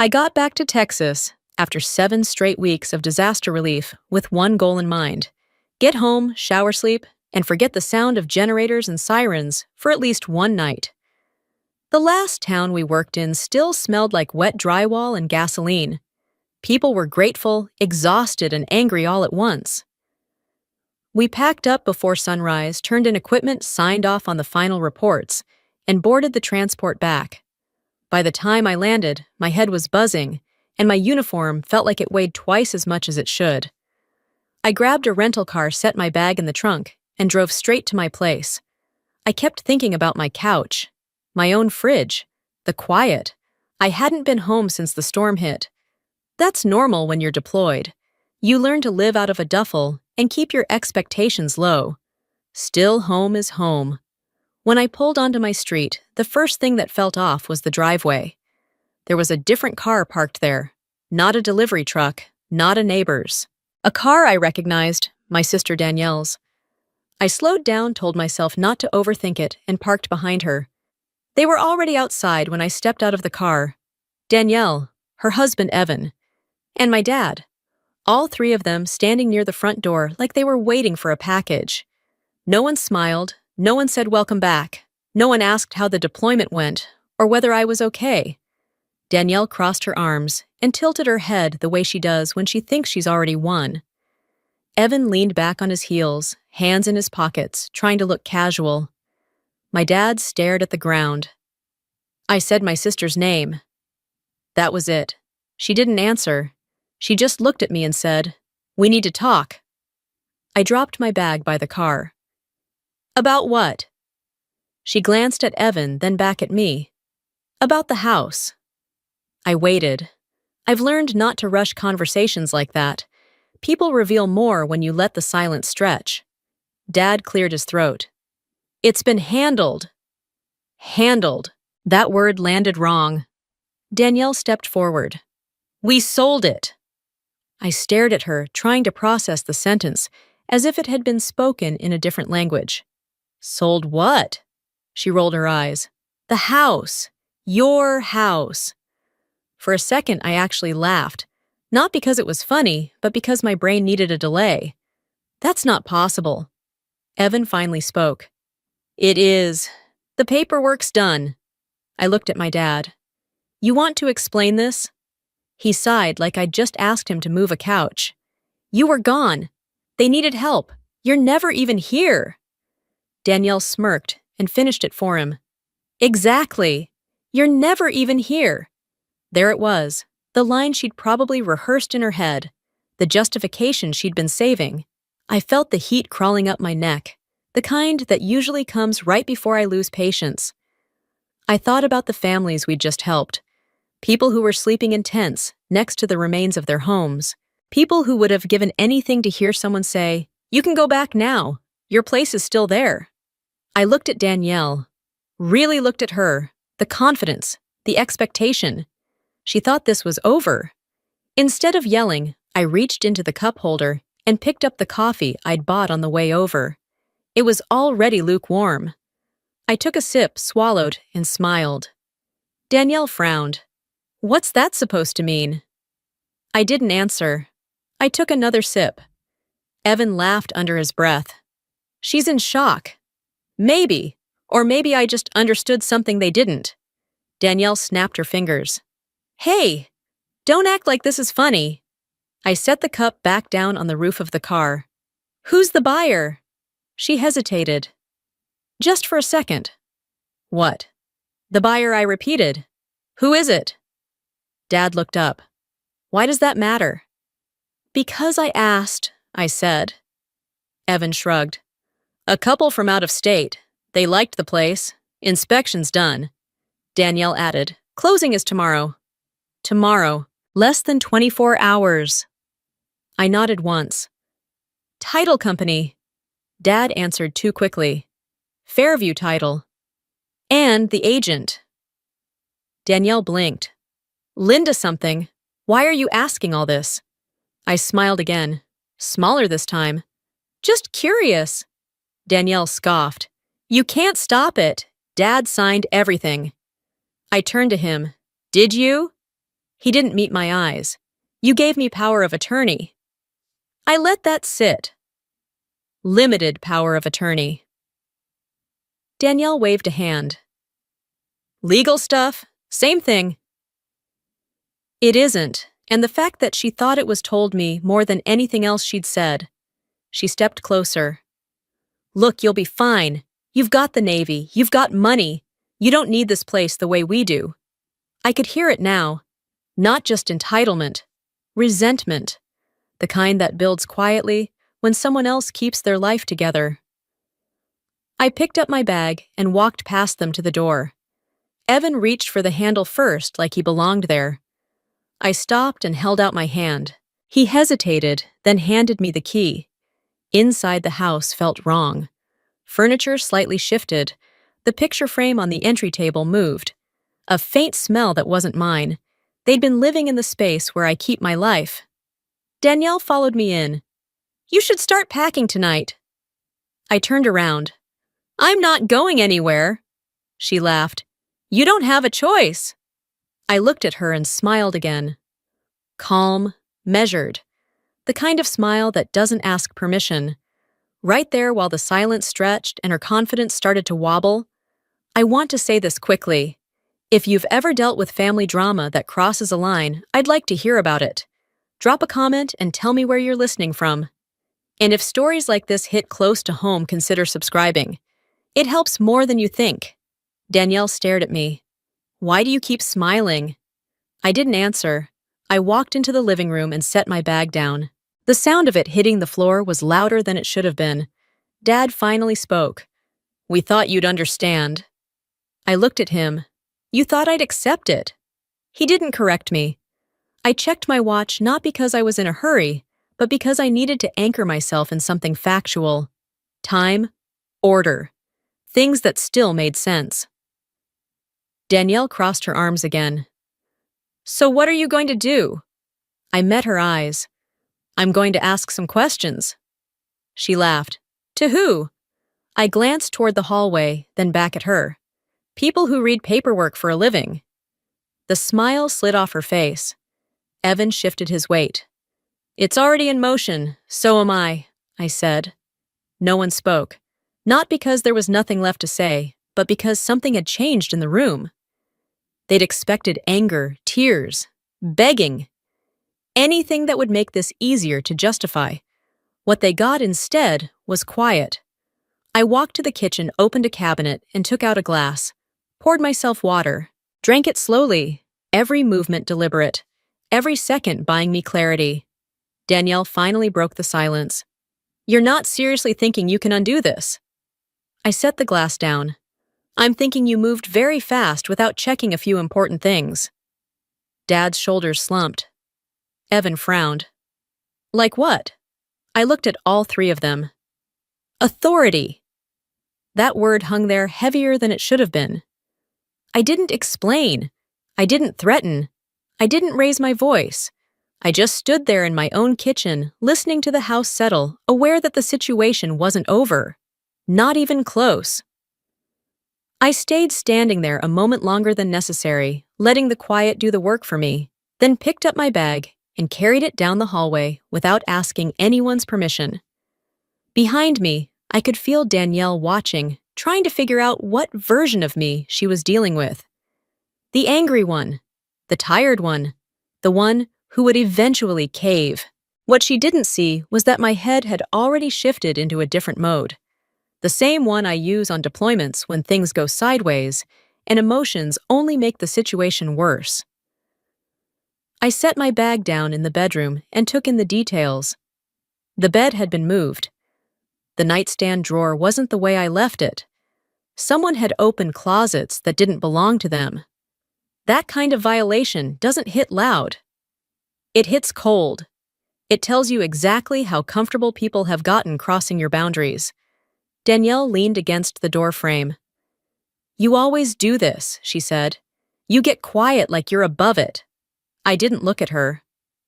I got back to Texas after 7 straight weeks of disaster relief with one goal in mind: get home, shower sleep, and forget the sound of generators and sirens for at least one night. The last town we worked in still smelled like wet drywall and gasoline. People were grateful, exhausted, and angry all at once. We packed up before sunrise, turned in equipment, signed off on the final reports, and boarded the transport back. By the time I landed, my head was buzzing, and my uniform felt like it weighed twice as much as it should. I grabbed a rental car, set my bag in the trunk, and drove straight to my place. I kept thinking about my couch, my own fridge, the quiet. I hadn't been home since the storm hit. That's normal when you're deployed. You learn to live out of a duffel and keep your expectations low. Still, home is home. When I pulled onto my street, the first thing that felt off was the driveway. There was a different car parked there. Not a delivery truck, not a neighbor's. A car I recognized, my sister Danielle's. I slowed down, told myself not to overthink it, and parked behind her. They were already outside when I stepped out of the car. Danielle, her husband Evan, and my dad. All three of them standing near the front door like they were waiting for a package. No one smiled, no one said welcome back, no one asked how the deployment went or whether I was okay. Danielle crossed her arms and tilted her head the way she does when she thinks she's already won. Evan leaned back on his heels, hands in his pockets, trying to look casual. My dad stared at the ground. I said my sister's name. That was it. She didn't answer. She just looked at me and said, "We need to talk." I dropped my bag by the car. About what? She glanced at Evan, then back at me. About the house. I waited. I've learned not to rush conversations like that. People reveal more when you let the silence stretch. Dad cleared his throat. It's been handled. Handled. That word landed wrong. Danielle stepped forward. We sold it. I stared at her, trying to process the sentence, as if it had been spoken in a different language. Sold what? She rolled her eyes. The house. Your house. For a second, I actually laughed. Not because it was funny, but because my brain needed a delay. That's not possible. Evan finally spoke. It is. The paperwork's done. I looked at my dad. You want to explain this? He sighed like I'd just asked him to move a couch. You were gone. They needed help. You're never even here. Danielle smirked and finished it for him. Exactly. You're never even here. There it was, the line she'd probably rehearsed in her head, the justification she'd been saving. I felt the heat crawling up my neck, the kind that usually comes right before I lose patience. I thought about the families we'd just helped. People who were sleeping in tents next to the remains of their homes. People who would have given anything to hear someone say, "You can go back now. Your place is still there." I looked at Danielle. Really looked at her. The confidence. The expectation. She thought this was over. Instead of yelling, I reached into the cup holder and picked up the coffee I'd bought on the way over. It was already lukewarm. I took a sip, swallowed, and smiled. Danielle frowned. What's that supposed to mean? I didn't answer. I took another sip. Evan laughed under his breath. She's in shock. Maybe. Or maybe I just understood something they didn't. Danielle snapped her fingers. Hey, don't act like this is funny. I set the cup back down on the roof of the car. Who's the buyer? She hesitated. Just for a second. What? The buyer, I repeated. Who is it? Dad looked up. Why does that matter? Because I asked, I said. Evan shrugged. A couple from out of state. They liked the place. Inspection's done. Danielle added, closing is tomorrow. Tomorrow. Less than 24 hours. I nodded once. Title company. Dad answered too quickly. Fairview Title. And the agent. Danielle blinked. Linda something. Why are you asking all this? I smiled again. Smaller this time. Just curious. Danielle scoffed. You can't stop it. Dad signed everything. I turned to him. Did you? He didn't meet my eyes. You gave me power of attorney. I let that sit. Limited power of attorney. Danielle waved a hand. Legal stuff, same thing. It isn't, and the fact that she thought it was told me more than anything else she'd said. She stepped closer. Look, you'll be fine. You've got the Navy, you've got money. You don't need this place the way we do. I could hear it now. Not just entitlement, resentment. The kind that builds quietly when someone else keeps their life together. I picked up my bag and walked past them to the door. Evan reached for the handle first like he belonged there. I stopped and held out my hand. He hesitated, then handed me the key. Inside the house felt wrong. Furniture slightly shifted. The picture frame on the entry table moved. A faint smell that wasn't mine. They'd been living in the space where I keep my life. Danielle followed me in. You should start packing tonight. I turned around. I'm not going anywhere. She laughed. You don't have a choice. I looked at her and smiled again. Calm, measured. The kind of smile that doesn't ask permission. Right there while the silence stretched and her confidence started to wobble. I want to say this quickly. If you've ever dealt with family drama that crosses a line, I'd like to hear about it. Drop a comment and tell me where you're listening from. And if stories like this hit close to home, consider subscribing. It helps more than you think. Danielle stared at me. Why do you keep smiling? I didn't answer. I walked into the living room and set my bag down. The sound of it hitting the floor was louder than it should have been. Dad finally spoke. We thought you'd understand. I looked at him. You thought I'd accept it. He didn't correct me. I checked my watch not because I was in a hurry, but because I needed to anchor myself in something factual. Time, order. Things that still made sense. Danielle crossed her arms again. So what are you going to do? I met her eyes. I'm going to ask some questions. She laughed. To who? I glanced toward the hallway, then back at her. People who read paperwork for a living. The smile slid off her face. Evan shifted his weight. It's already in motion, so am I said. No one spoke. Not because there was nothing left to say, but because something had changed in the room. They'd expected anger, tears, begging. Anything that would make this easier to justify. What they got instead was quiet. I walked to the kitchen, opened a cabinet, and took out a glass. Poured myself water. Drank it slowly, every movement deliberate. Every second buying me clarity. Danielle finally broke the silence. You're not seriously thinking you can undo this? I set the glass down. I'm thinking you moved very fast without checking a few important things. Dad's shoulders slumped. Evan frowned. Like what? I looked at all three of them. Authority. That word hung there heavier than it should have been. I didn't explain. I didn't threaten. I didn't raise my voice. I just stood there in my own kitchen, listening to the house settle, aware that the situation wasn't over. Not even close. I stayed standing there a moment longer than necessary, letting the quiet do the work for me, then picked up my bag and carried it down the hallway without asking anyone's permission. Behind me, I could feel Danielle watching, trying to figure out what version of me she was dealing with. The angry one, the tired one, the one who would eventually cave. What she didn't see was that my head had already shifted into a different mode. The same one I use on deployments when things go sideways, and emotions only make the situation worse. I set my bag down in the bedroom and took in the details. The bed had been moved. The nightstand drawer wasn't the way I left it. Someone had opened closets that didn't belong to them. That kind of violation doesn't hit loud. It hits cold. It tells you exactly how comfortable people have gotten crossing your boundaries. Danielle leaned against the door frame. You always do this, she said. You get quiet like you're above it. I didn't look at her.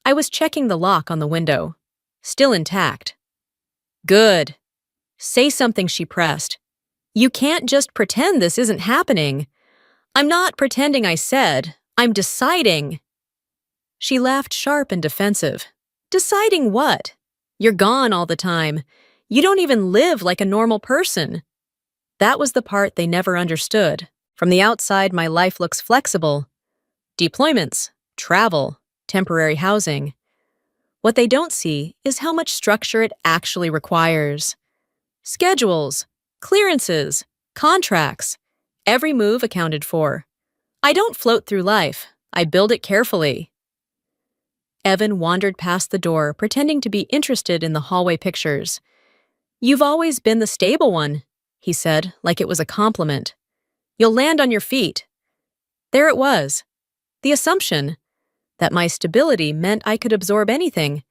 I was checking the lock on the window. Still intact. Good. Say something, she pressed. You can't just pretend this isn't happening. I'm not pretending, I said. I'm deciding. She laughed sharp and defensive. Deciding what? You're gone all the time. You don't even live like a normal person. That was the part they never understood. From the outside, my life looks flexible. Deployments, travel, temporary housing. What they don't see is how much structure it actually requires. Schedules, clearances, contracts, every move accounted for. I don't float through life. I build it carefully. Evan wandered past the door, pretending to be interested in the hallway pictures. You've always been the stable one, he said, like it was a compliment. You'll land on your feet. There it was. The assumption that my stability meant I could absorb anything.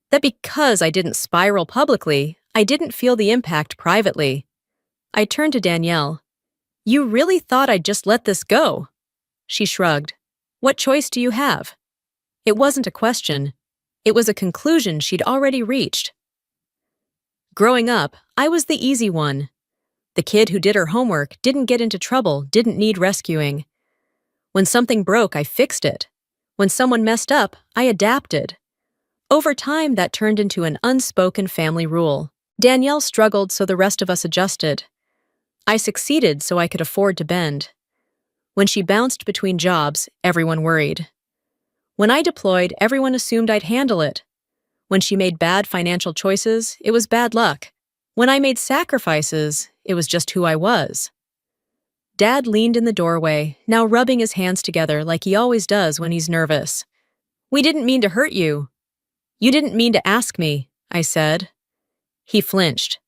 That because I didn't spiral publicly, I didn't feel the impact privately. I turned to Danielle. You really thought I'd just let this go? She shrugged. What choice do you have? It wasn't a question. It was a conclusion she'd already reached. Growing up, I was the easy one. The kid who did her homework, didn't get into trouble, didn't need rescuing. When something broke, I fixed it. When someone messed up, I adapted. Over time, that turned into an unspoken family rule. Danielle struggled, so the rest of us adjusted. I succeeded so I could afford to bend. When she bounced between jobs, everyone worried. When I deployed, everyone assumed I'd handle it. When she made bad financial choices, it was bad luck. When I made sacrifices, it was just who I was. Dad leaned in the doorway, now rubbing his hands together like he always does when he's nervous. We didn't mean to hurt you. You didn't mean to ask me, I said. He flinched.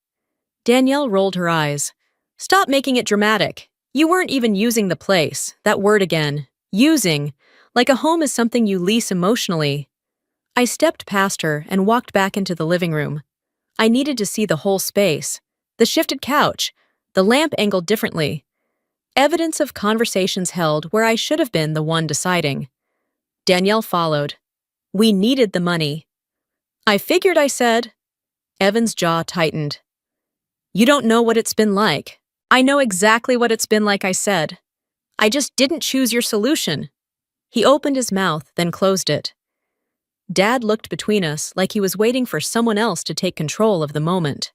Danielle rolled her eyes. Stop making it dramatic. You weren't even using the place, that word again. Using, like a home is something you lease emotionally. I stepped past her and walked back into the living room. I needed to see the whole space. The shifted couch, the lamp angled differently. Evidence of conversations held where I should have been the one deciding. Danielle followed. We needed the money. I figured, I said. Evan's jaw tightened. You don't know what it's been like. I know exactly what it's been like, I said. I just didn't choose your solution. He opened his mouth, then closed it. Dad looked between us like he was waiting for someone else to take control of the moment.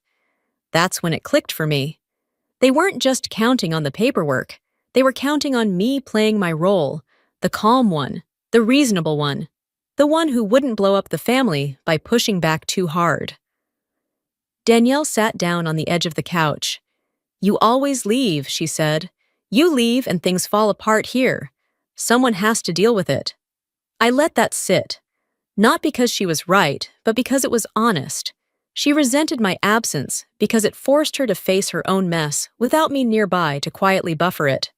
That's when it clicked for me. They weren't just counting on the paperwork. They were counting on me playing my role, the calm one, the reasonable one, the one who wouldn't blow up the family by pushing back too hard. Danielle sat down on the edge of the couch. You always leave, she said. You leave and things fall apart here. Someone has to deal with it. I let that sit. Not because she was right, but because it was honest. She resented my absence because it forced her to face her own mess without me nearby to quietly buffer it.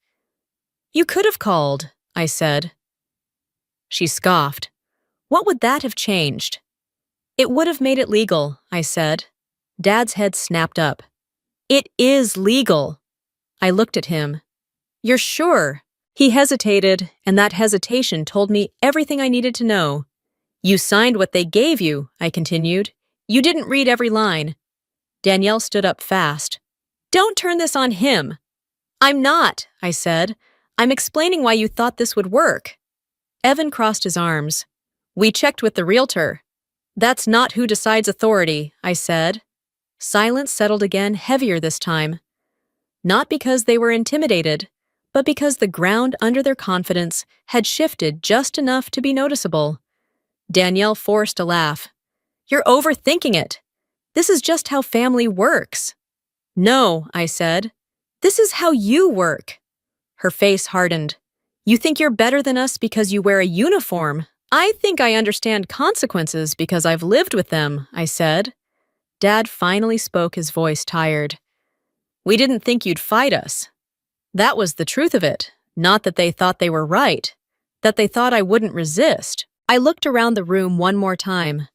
You could have called, I said. She scoffed. What would that have changed? It would have made it legal, I said. Dad's head snapped up. It is legal. I looked at him. You're sure? He hesitated, and that hesitation told me everything I needed to know. You signed what they gave you, I continued. You didn't read every line. Danielle stood up fast. Don't turn this on him. I'm not, I said. I'm explaining why you thought this would work. Evan crossed his arms. We checked with the realtor. That's not who decides authority, I said. Silence settled again, heavier this time. Not because they were intimidated, but because the ground under their confidence had shifted just enough to be noticeable. Danielle forced a laugh. You're overthinking it. This is just how family works. No, I said. This is how you work. Her face hardened. You think you're better than us because you wear a uniform. I think I understand consequences because I've lived with them, I said. Dad finally spoke, his voice tired. We didn't think you'd fight us. That was the truth of it. Not that they thought they were right. That they thought I wouldn't resist. I looked around the room one more time.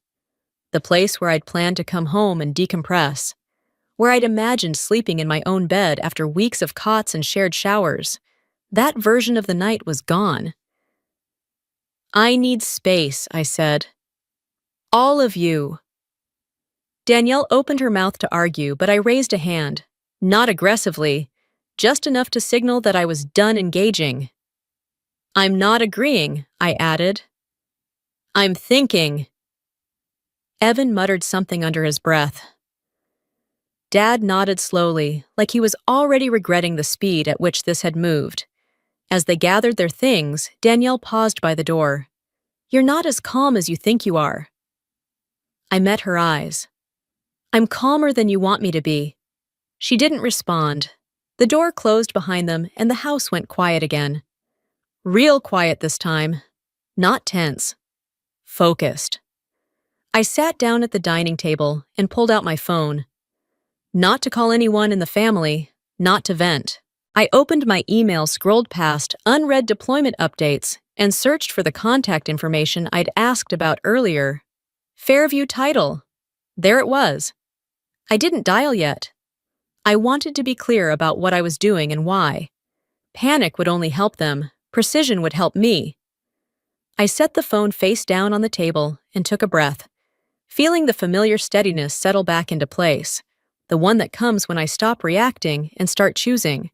The place where I'd planned to come home and decompress. Where I'd imagined sleeping in my own bed after weeks of cots and shared showers. That version of the night was gone. I need space, I said. All of you. Danielle opened her mouth to argue, but I raised a hand. Not aggressively, just enough to signal that I was done engaging. I'm not agreeing, I added. I'm thinking. Evan muttered something under his breath. Dad nodded slowly, like he was already regretting the speed at which this had moved. As they gathered their things, Danielle paused by the door. You're not as calm as you think you are. I met her eyes. I'm calmer than you want me to be. She didn't respond. The door closed behind them and the house went quiet again. Real quiet this time. Not tense. Focused. I sat down at the dining table and pulled out my phone. Not to call anyone in the family, not to vent. I opened my email, scrolled past unread deployment updates, and searched for the contact information I'd asked about earlier. Fairview title. There it was. I didn't dial yet. I wanted to be clear about what I was doing and why. Panic would only help them. Precision would help me. I set the phone face down on the table and took a breath, feeling the familiar steadiness settle back into place, the one that comes when I stop reacting and start choosing.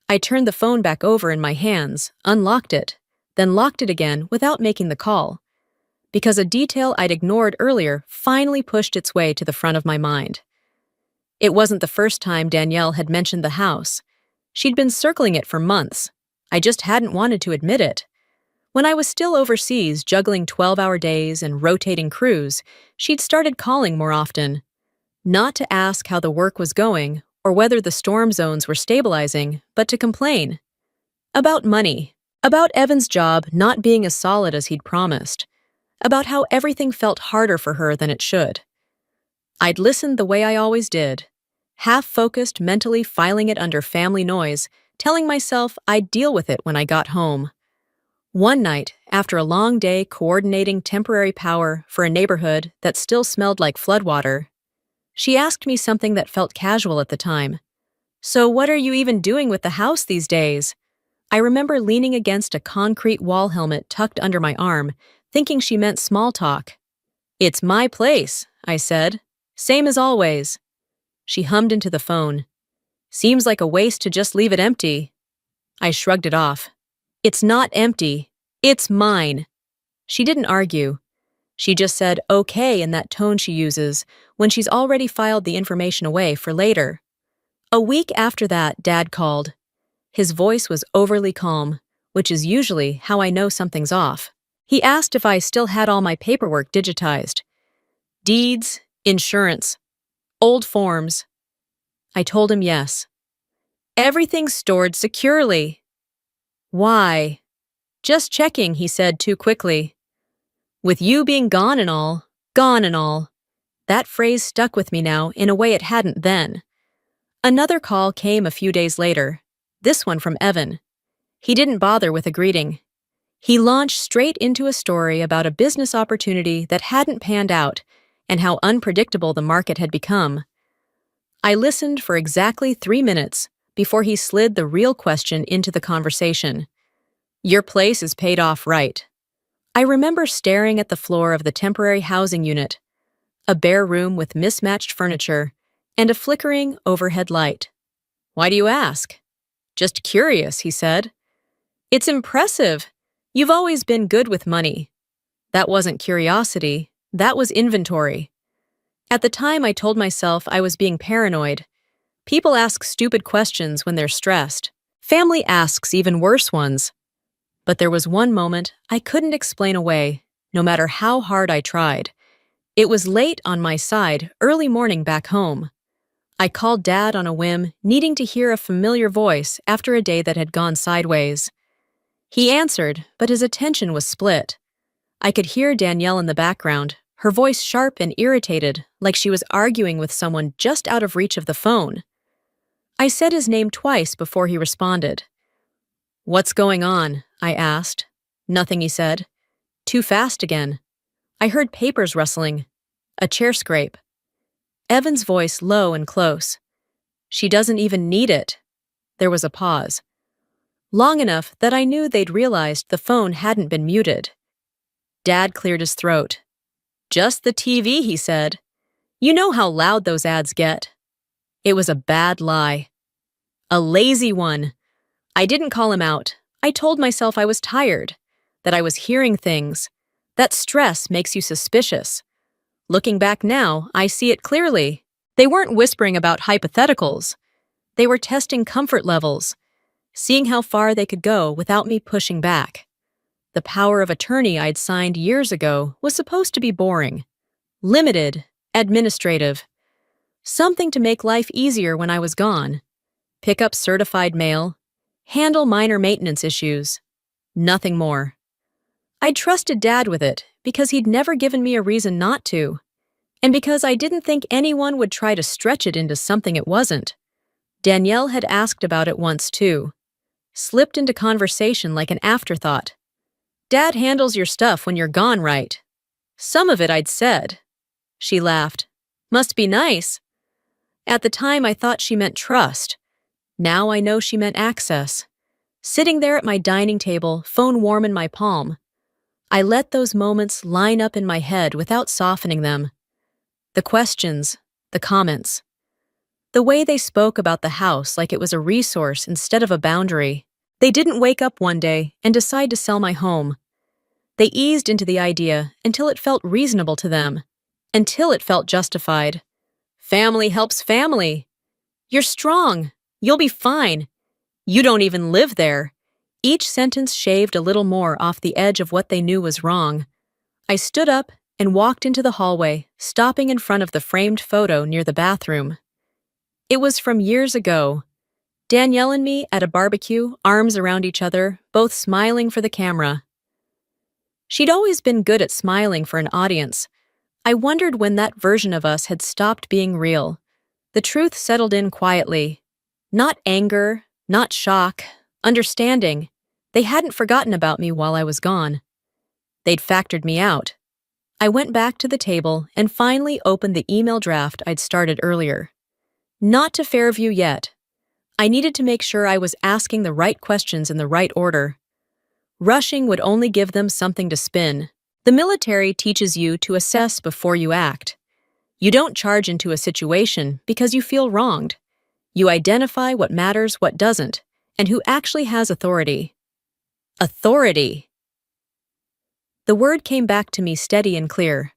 I turned the phone back over in my hands, unlocked it, then locked it again without making the call, because a detail I'd ignored earlier finally pushed its way to the front of my mind. It wasn't the first time Danielle had mentioned the house. She'd been circling it for months. I just hadn't wanted to admit it. When I was still overseas juggling 12-hour days and rotating crews, she'd started calling more often. Not to ask how the work was going or whether the storm zones were stabilizing, but to complain. About money. About Evan's job not being as solid as he'd promised. About how everything felt harder for her than it should. I'd listened the way I always did, half-focused, mentally filing it under family noise, telling myself I'd deal with it when I got home. One night, after a long day coordinating temporary power for a neighborhood that still smelled like floodwater, she asked me something that felt casual at the time. So what are you even doing with the house these days? I remember leaning against a concrete wall helmet tucked under my arm, thinking she meant small talk. It's my place, I said. Same as always. She hummed into the phone. Seems like a waste to just leave it empty. I shrugged it off. It's not empty. It's mine. She didn't argue. She just said okay in that tone she uses when she's already filed the information away for later. A week after that, Dad called. His voice was overly calm, which is usually how I know something's off. He asked if I still had all my paperwork digitized. Deeds, insurance, old forms. I told him yes. Everything's stored securely. Why? Just checking, he said too quickly. With you being gone and all. That phrase stuck with me now in a way it hadn't then. Another call came a few days later, this one from Evan. He didn't bother with a greeting. He launched straight into a story about a business opportunity that hadn't panned out and how unpredictable the market had become. I listened for exactly 3 minutes before he slid the real question into the conversation. Your place is paid off, right? I remember staring at the floor of the temporary housing unit, a bare room with mismatched furniture and a flickering overhead light. Why do you ask? Just curious, he said. It's impressive. You've always been good with money. That wasn't curiosity, that was inventory. At the time, I told myself I was being paranoid. People ask stupid questions when they're stressed. Family asks even worse ones. But there was one moment I couldn't explain away, no matter how hard I tried. It was late on my side, early morning back home. I called Dad on a whim, needing to hear a familiar voice after a day that had gone sideways. He answered, but his attention was split. I could hear Danielle in the background, her voice sharp and irritated, like she was arguing with someone just out of reach of the phone. I said his name twice before he responded. What's going on? I asked. Nothing, he said. Too fast again. I heard papers rustling. A chair scrape. Evan's voice low and close. She doesn't even need it. There was a pause. Long enough that I knew they'd realized the phone hadn't been muted. Dad cleared his throat. Just the TV, he said. You know how loud those ads get. It was a bad lie. A lazy one. I didn't call him out. I told myself I was tired, that I was hearing things, That stress makes you suspicious. Looking back now, I see it clearly. They weren't whispering about hypotheticals. They were testing comfort levels, seeing how far they could go without me pushing back. The power of attorney I'd signed years ago was supposed to be boring, limited, administrative. Something to make life easier when I was gone. Pick up certified mail, handle minor maintenance issues. Nothing more. I trusted Dad with it because he'd never given me a reason not to, and because I didn't think anyone would try to stretch it into something it wasn't. Danielle had asked about it once too. Slipped into conversation like an afterthought. Dad handles your stuff when you're gone, right? Some of it I'd said. She laughed. Must be nice. At the time I thought she meant trust. Now I know she meant access. Sitting there at my dining table, phone warm in my palm, I let those moments line up in my head without softening them. The questions, the comments. The way they spoke about the house like it was a resource instead of a boundary. They didn't wake up one day and decide to sell my home. They eased into the idea until it felt reasonable to them, until it felt justified. Family helps family. You're strong. You'll be fine. You don't even live there. Each sentence shaved a little more off the edge of what they knew was wrong. I stood up and walked into the hallway, stopping in front of the framed photo near the bathroom. It was from years ago. Danielle and me at a barbecue, arms around each other, both smiling for the camera. She'd always been good at smiling for an audience. I wondered when that version of us had stopped being real. The truth settled in quietly. Not anger, not shock, understanding. They hadn't forgotten about me while I was gone. They'd factored me out. I went back to the table and finally opened the email draft I'd started earlier. Not to Fairview yet. I needed to make sure I was asking the right questions in the right order. Rushing would only give them something to spin. The military teaches you to assess before you act. You don't charge into a situation because you feel wronged. You identify what matters, what doesn't, and who actually has authority. Authority. The word came back to me steady and clear.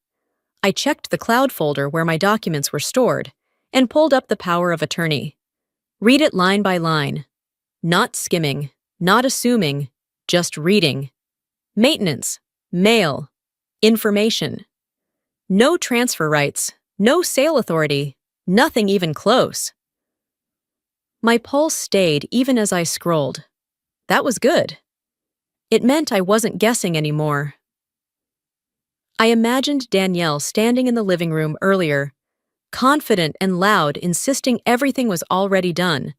I checked the cloud folder where my documents were stored and pulled up the power of attorney. Read it line by line. Not skimming, not assuming, just reading. Maintenance, mail, information. No transfer rights, no sale authority, nothing even close. My pulse stayed even as I scrolled. That was good. It meant I wasn't guessing anymore. I imagined Danielle standing in the living room earlier, confident and loud, insisting everything was already done.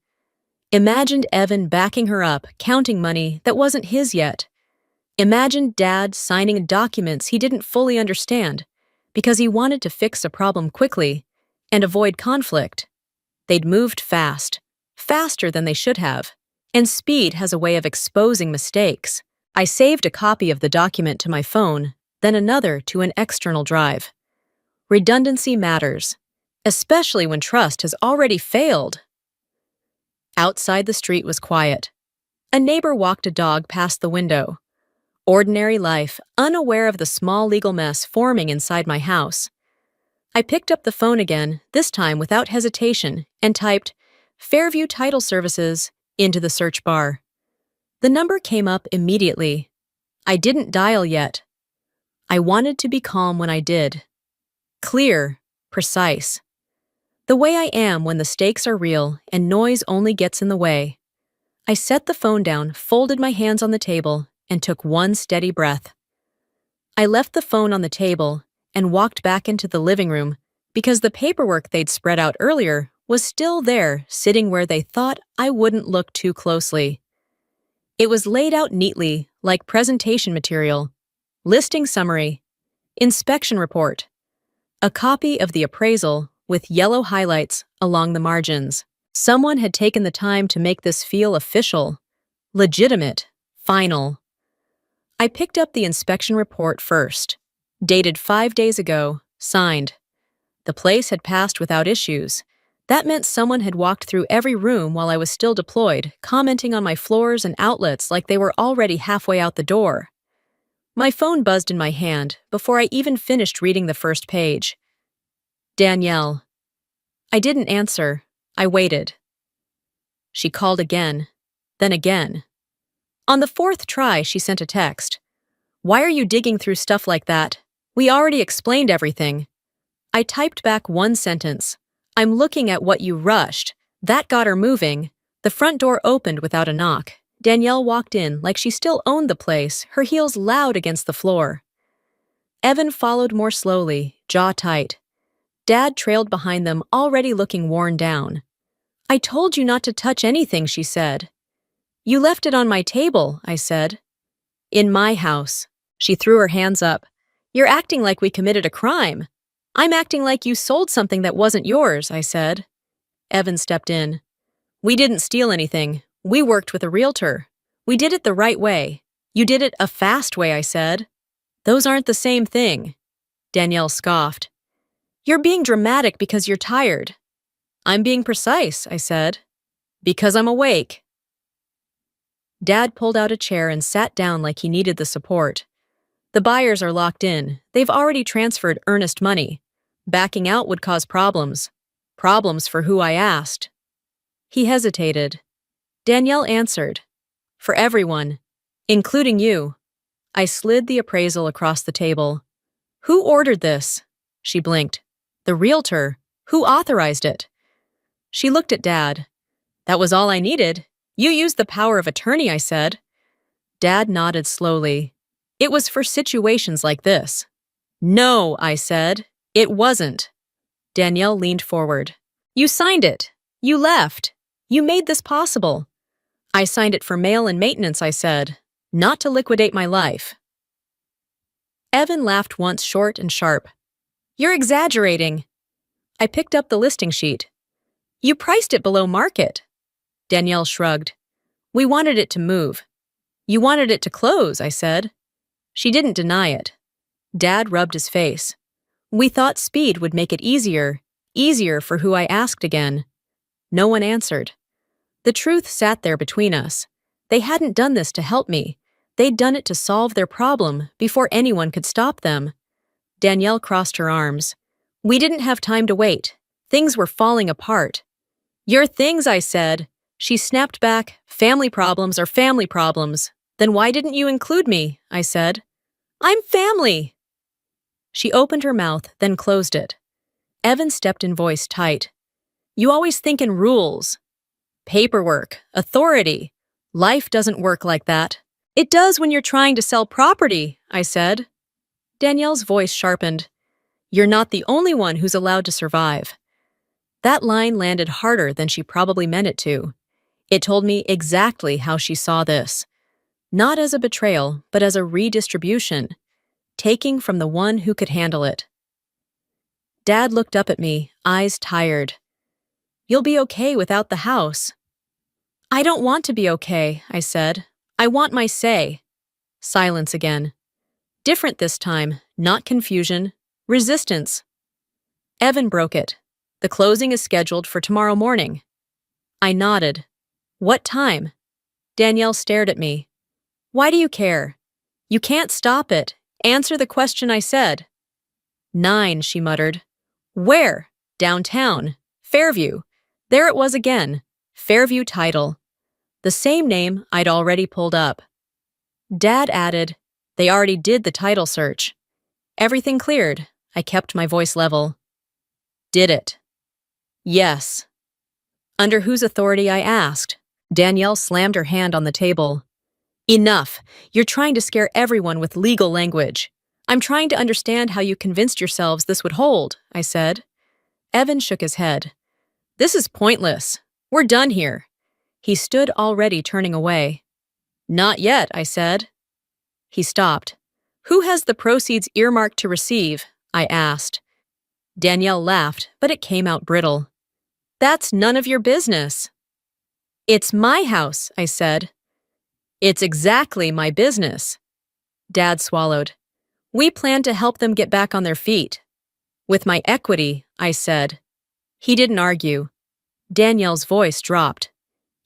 Imagined Evan backing her up, counting money that wasn't his yet. Imagined Dad signing documents he didn't fully understand because he wanted to fix a problem quickly and avoid conflict. They'd moved fast, faster than they should have, and speed has a way of exposing mistakes. I saved a copy of the document to my phone, then another to an external drive. Redundancy matters, especially when trust has already failed. Outside the street was quiet. A neighbor walked a dog past the window. Ordinary life, unaware of the small legal mess forming inside my house. I picked up the phone again, this time without hesitation, and typed Fairview Title Services into the search bar. The number came up immediately. I didn't dial yet. I wanted to be calm when I did. Clear, precise. The way I am when the stakes are real and noise only gets in the way. I set the phone down, folded my hands on the table, and took one steady breath. I left the phone on the table and walked back into the living room because the paperwork they'd spread out earlier was still there, sitting where they thought I wouldn't look too closely. It was laid out neatly, like presentation material, listing summary, inspection report, a copy of the appraisal with yellow highlights along the margins. Someone had taken the time to make this feel official, legitimate, final. I picked up the inspection report first, dated 5 days ago, signed. The place had passed without issues. That meant someone had walked through every room while I was still deployed, commenting on my floors and outlets like they were already halfway out the door. My phone buzzed in my hand before I even finished reading the first page. Danielle. I didn't answer. I waited. She called again, then again. On the fourth try, she sent a text. Why are you digging through stuff like that? We already explained everything. I typed back one sentence. I'm looking at what you rushed. That got her moving. The front door opened without a knock. Danielle walked in like she still owned the place, her heels loud against the floor. Evan followed more slowly, jaw tight. Dad trailed behind them, already looking worn down. I told you not to touch anything, she said. You left it on my table, I said. In my house. She threw her hands up. You're acting like we committed a crime. I'm acting like you sold something that wasn't yours, I said. Evan stepped in. We didn't steal anything. We worked with a realtor. We did it the right way. You did it a fast way, I said. Those aren't the same thing. Danielle scoffed. You're being dramatic because you're tired. I'm being precise, I said. Because I'm awake. Dad pulled out a chair and sat down like he needed the support. The buyers are locked in. They've already transferred earnest money. Backing out would cause problems. Problems for who I asked. He hesitated. Danielle answered. For everyone, including you. I slid the appraisal across the table. Who ordered this? She blinked. The realtor. Who authorized it? She looked at Dad. That was all I needed. You used the power of attorney, I said. Dad nodded slowly. It was for situations like this. No, I said. It wasn't. Danielle leaned forward. You signed it. You left. You made this possible. I signed it for mail and maintenance, I said. Not to liquidate my life. Evan laughed once short and sharp. You're exaggerating. I picked up the listing sheet. You priced it below market. Danielle shrugged. We wanted it to move. You wanted it to close, I said. She didn't deny it. Dad rubbed his face. We thought speed would make it easier for who I asked again. No one answered. The truth sat there between us. They hadn't done this to help me. They'd done it to solve their problem before anyone could stop them. Danielle crossed her arms. We didn't have time to wait. Things were falling apart. Your things, I said. She snapped back. Family problems are family problems. Then why didn't you include me? I said. I'm family. She opened her mouth, then closed it. Evan stepped in, voice tight. You always think in rules. Paperwork, authority. Life doesn't work like that. It does when you're trying to sell property, I said. Danielle's voice sharpened. You're not the only one who's allowed to survive. That line landed harder than she probably meant it to. It told me exactly how she saw this. Not as a betrayal, but as a redistribution. Taking from the one who could handle it. Dad looked up at me, eyes tired. You'll be okay without the house. I don't want to be okay, I said. I want my say. Silence again. Different this time, not confusion, resistance. Evan broke it. The closing is scheduled for tomorrow morning. I nodded. What time? Danielle stared at me. Why do you care? You can't stop it. Answer the question, I said. 9, she muttered. Where? Downtown. Fairview. There it was again. Fairview title. The same name I'd already pulled up. Dad added, they already did the title search. Everything cleared. I kept my voice level. Did it? Yes. Under whose authority, I asked. Danielle slammed her hand on the table. Enough. You're trying to scare everyone with legal language. I'm trying to understand how you convinced yourselves this would hold, I said. Evan shook his head. This is pointless. We're done here. He stood already turning away. Not yet, I said. He stopped. Who has the proceeds earmarked to receive? I asked. Danielle laughed, but it came out brittle. That's none of your business. It's my house, I said. It's exactly my business. Dad swallowed. We plan to help them get back on their feet. With my equity, I said. He didn't argue. Danielle's voice dropped.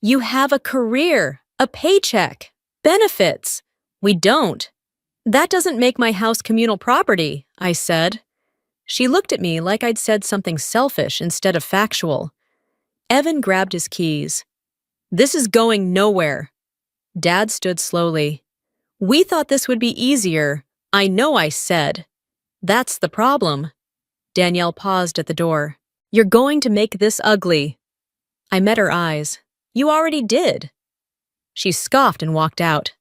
You have a career, a paycheck, benefits. We don't. That doesn't make my house communal property, I said. She looked at me like I'd said something selfish instead of factual. Evan grabbed his keys. This is going nowhere. Dad stood slowly. We thought this would be easier. I know I said. That's the problem. Danielle paused at the door. You're going to make this ugly. I met her eyes. You already did. She scoffed and walked out.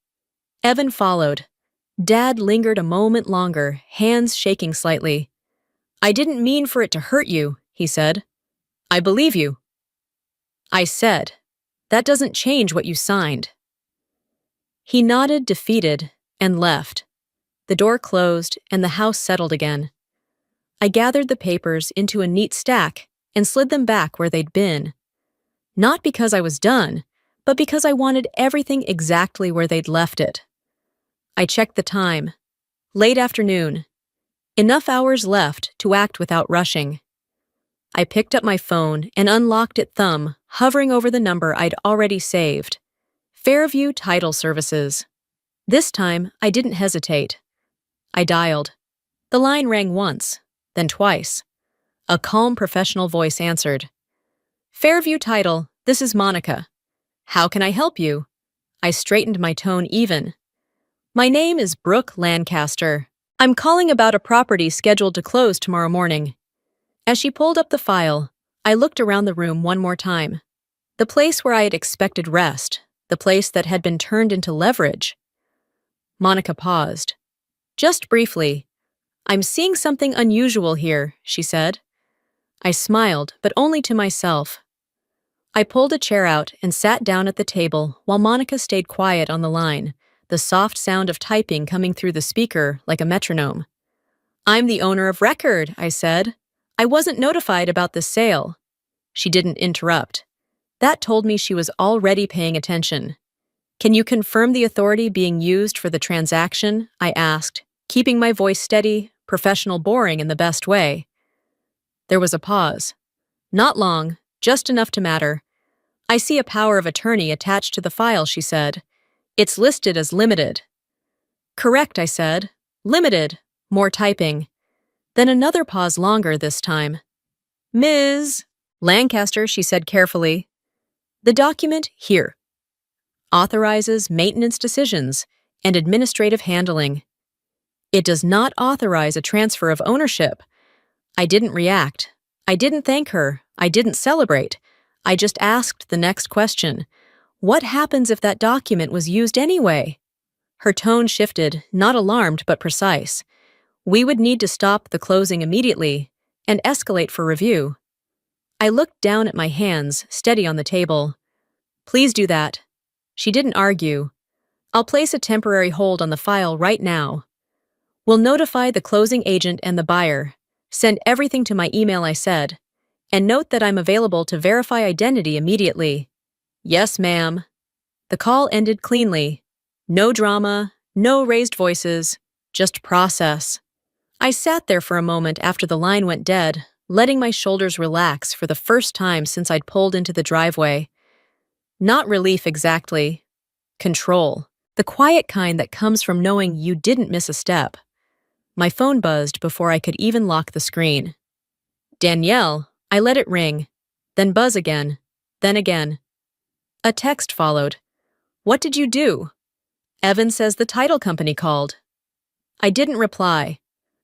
Evan followed. Dad lingered a moment longer, hands shaking slightly. I didn't mean for it to hurt you, he said. I believe you. I said, that doesn't change what you signed. He nodded, defeated, and left. The door closed and the house settled again. I gathered the papers into a neat stack and slid them back where they'd been. Not because I was done, but because I wanted everything exactly where they'd left it. I checked the time. Late afternoon. Enough hours left to act without rushing. I picked up my phone and unlocked it, thumb hovering over the number I'd already saved. Fairview Title Services. This time, I didn't hesitate. I dialed. The line rang once, then twice. A calm professional voice answered. Fairview Title, this is Monica. How can I help you? I straightened my tone even. My name is Brooke Lancaster. I'm calling about a property scheduled to close tomorrow morning. As she pulled up the file, I looked around the room one more time. The place where I had expected rest, the place that had been turned into leverage. Monica paused. Just briefly. I'm seeing something unusual here, she said. I smiled, but only to myself. I pulled a chair out and sat down at the table while Monica stayed quiet on the line, the soft sound of typing coming through the speaker like a metronome. I'm the owner of record, I said. I wasn't notified about this sale. She didn't interrupt. That told me she was already paying attention. Can you confirm the authority being used for the transaction? I asked, keeping my voice steady, professional, boring in the best way. There was a pause. Not long, just enough to matter. I see a power of attorney attached to the file, she said. It's listed as limited. Correct, I said. Limited. More typing. Then another pause, longer this time. Ms. Lancaster, she said carefully. The document here. Authorizes maintenance decisions and administrative handling. It does not authorize a transfer of ownership. I didn't react. I didn't thank her. I didn't celebrate. I just asked the next question. What happens if that document was used anyway? Her tone shifted, not alarmed but precise. We would need to stop the closing immediately and escalate for review. I looked down at my hands, steady on the table. Please do that. She didn't argue. I'll place a temporary hold on the file right now. We'll notify the closing agent and the buyer. Send everything to my email, I said. And note that I'm available to verify identity immediately. Yes, ma'am. The call ended cleanly. No drama, no raised voices, just process. I sat there for a moment after the line went dead, letting my shoulders relax for the first time since I'd pulled into the driveway. Not relief exactly. Control. The quiet kind that comes from knowing you didn't miss a step. My phone buzzed before I could even lock the screen. Danielle, I let it ring, then buzz again, then again. A text followed. What did you do? Evan says the title company called. I didn't reply.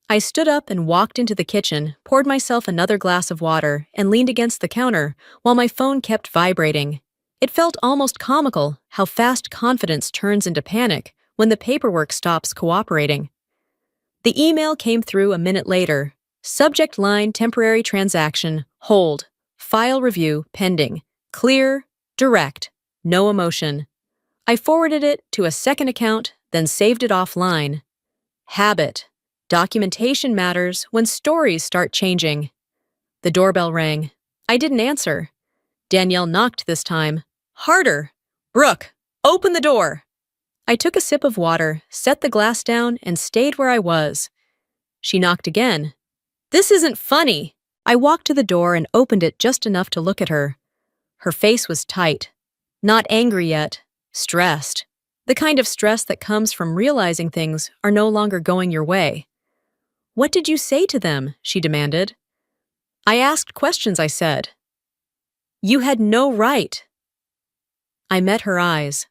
I stood up and walked into the kitchen, poured myself another glass of water, and leaned against the counter while my phone kept vibrating. It felt almost comical how fast confidence turns into panic when the paperwork stops cooperating. The email came through a minute later. Subject line: temporary transaction, hold, file review pending, clear, direct, no emotion. I forwarded it to a second account, then saved it offline. Habit. Documentation matters when stories start changing. The doorbell rang. I didn't answer. Danielle knocked this time. Harder. Brooke, open the door. I took a sip of water, set the glass down, and stayed where I was. She knocked again. This isn't funny. I walked to the door and opened it just enough to look at her. Her face was tight. Not angry yet. Stressed. The kind of stress that comes from realizing things are no longer going your way. What did you say to them? She demanded. I asked questions, I said. You had no right. I met her eyes.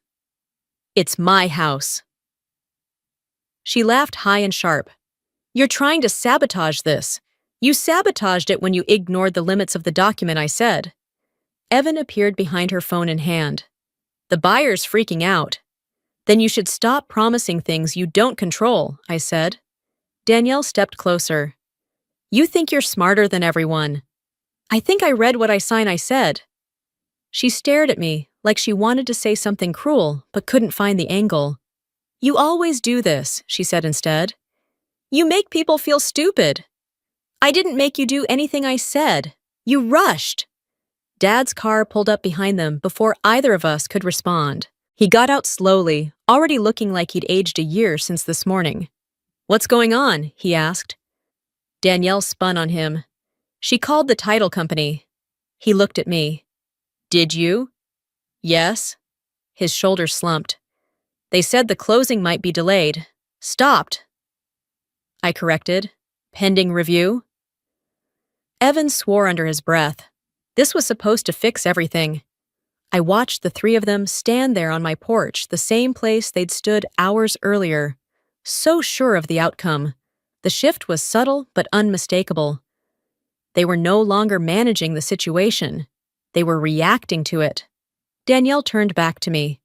It's my house. She laughed high and sharp. You're trying to sabotage this. You sabotaged it when you ignored the limits of the document, I said. Evan appeared behind her phone in hand. The buyer's freaking out. Then you should stop promising things you don't control, I said. Danielle stepped closer. You think you're smarter than everyone. I think I read what I said. She stared at me like she wanted to say something cruel but couldn't find the angle. You always do this, she said instead. You make people feel stupid. I didn't make you do anything I said. You rushed. Dad's car pulled up behind them before either of us could respond. He got out slowly, already looking like he'd aged a year since this morning. What's going on? He asked. Danielle spun on him. She called the title company. He looked at me. Did you? Yes. His shoulders slumped. They said the closing might be delayed. Stopped. I corrected. Pending review? Evan swore under his breath. This was supposed to fix everything. I watched the three of them stand there on my porch, the same place they'd stood hours earlier, so sure of the outcome. The shift was subtle but unmistakable. They were no longer managing the situation. They were reacting to it. Danielle turned back to me.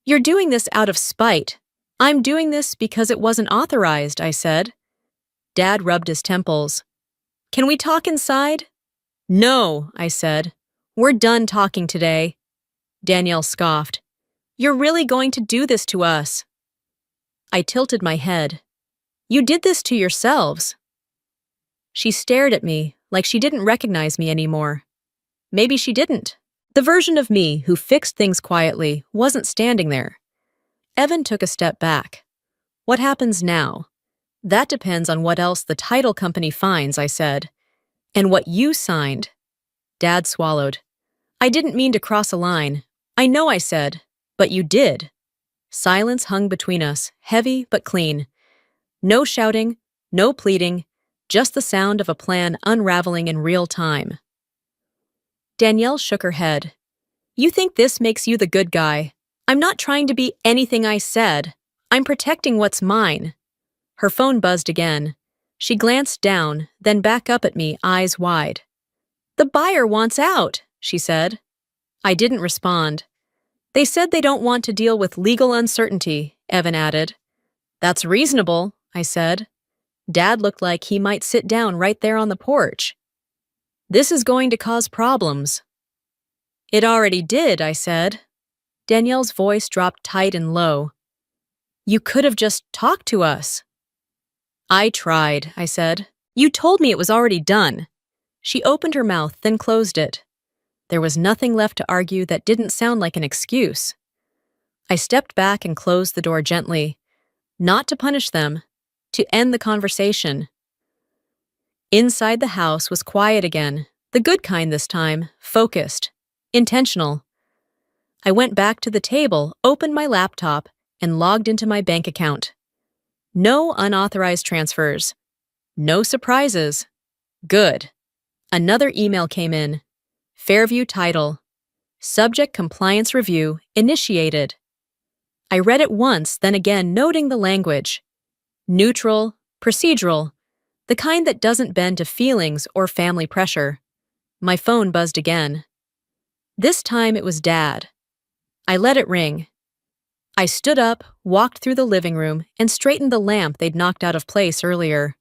You're doing this out of spite. I'm doing this because it wasn't authorized, I said. Dad rubbed his temples. Can we talk inside? No, I said. We're done talking today. Danielle scoffed. You're really going to do this to us? I tilted my head. You did this to yourselves. She stared at me like she didn't recognize me anymore. Maybe she didn't. The version of me who fixed things quietly wasn't standing there. Evan took a step back. What happens now? That depends on what else the title company finds, I said. And what you signed. Dad swallowed. I didn't mean to cross a line. I know I said, but you did. Silence hung between us, heavy but clean. No shouting, no pleading, just the sound of a plan unraveling in real time. Danielle shook her head. You think this makes you the good guy. I'm not trying to be anything I said. I'm protecting what's mine. Her phone buzzed again. She glanced down, then back up at me, eyes wide. The buyer wants out, she said. I didn't respond. They said they don't want to deal with legal uncertainty, Evan added. That's reasonable, I said. Dad looked like he might sit down right there on the porch. This is going to cause problems. It already did, I said. Danielle's voice dropped tight and low. You could have just talked to us. I tried, I said. You told me it was already done. She opened her mouth, then closed it. There was nothing left to argue that didn't sound like an excuse. I stepped back and closed the door gently, not to punish them, to end the conversation. Inside the house was quiet again, the good kind this time, focused, intentional. I went back to the table, opened my laptop, and logged into my bank account. No unauthorized transfers. No surprises. Good. Another email came in. Fairview title. Subject compliance review initiated. I read it once, then again, noting the language. Neutral, procedural, the kind that doesn't bend to feelings or family pressure. My phone buzzed again. This time it was Dad. I let it ring. I stood up, walked through the living room, and straightened the lamp they'd knocked out of place earlier.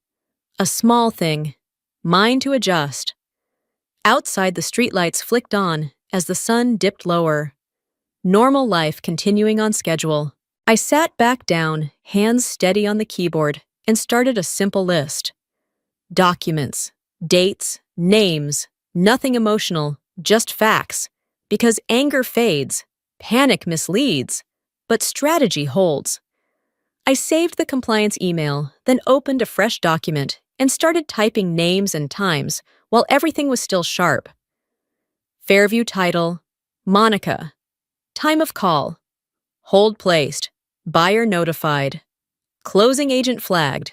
A small thing, mine to adjust. Outside, the streetlights flicked on as the sun dipped lower. Normal life continuing on schedule. I sat back down, hands steady on the keyboard, and started a simple list. Documents, dates, names, nothing emotional, just facts. Because anger fades, panic misleads, but strategy holds. I saved the compliance email, then opened a fresh document and started typing names and times while everything was still sharp. Fairview title, Monica. Time of call. Hold placed. Buyer notified. Closing agent flagged.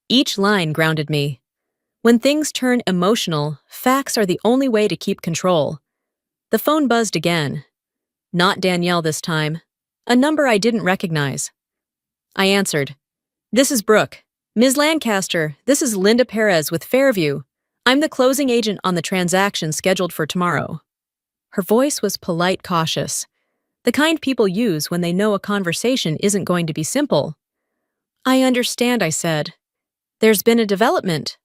Each line grounded me. When things turn emotional, facts are the only way to keep control. The phone buzzed again. Not Danielle this time. A number I didn't recognize. I answered. This is Brooke. Ms. Lancaster, this is Linda Perez with Fairview. I'm the closing agent on the transaction scheduled for tomorrow. Her voice was polite, cautious. The kind people use when they know a conversation isn't going to be simple. I understand, I said. There's been a development.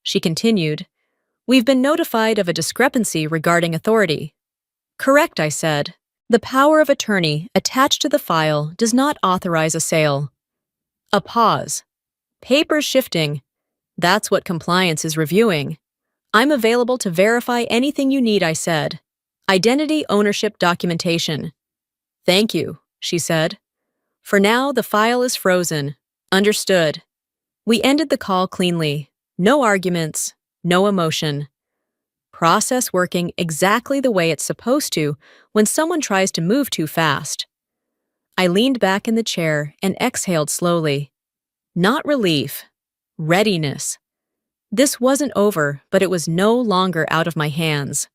She continued. We've been notified of a discrepancy regarding authority. Correct, I said. The power of attorney attached to the file does not authorize a sale. A pause. Papers shifting. That's what compliance is reviewing. I'm available to verify anything you need, I said. Identity ownership documentation. Thank you, she said. For now, the file is frozen. Understood. We ended the call cleanly. No arguments, no emotion. Process working exactly the way it's supposed to when someone tries to move too fast. I leaned back in the chair and exhaled slowly. Not relief, readiness. This wasn't over, but it was no longer out of my hands.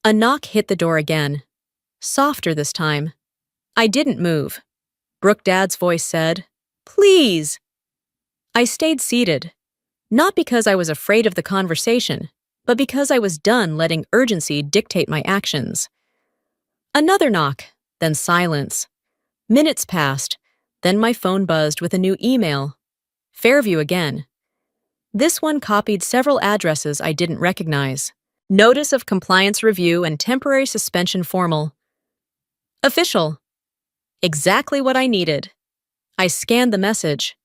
A knock hit the door again. Softer this time. I didn't move. Brooke Dad's voice said, Please. I stayed seated, not because I was afraid of the conversation, but because I was done letting urgency dictate my actions. Another knock, then silence. Minutes passed, then my phone buzzed with a new email. Fairview again. This one copied several addresses I didn't recognize. Notice of compliance review and temporary suspension formal. Official. Exactly what I needed. I scanned the message.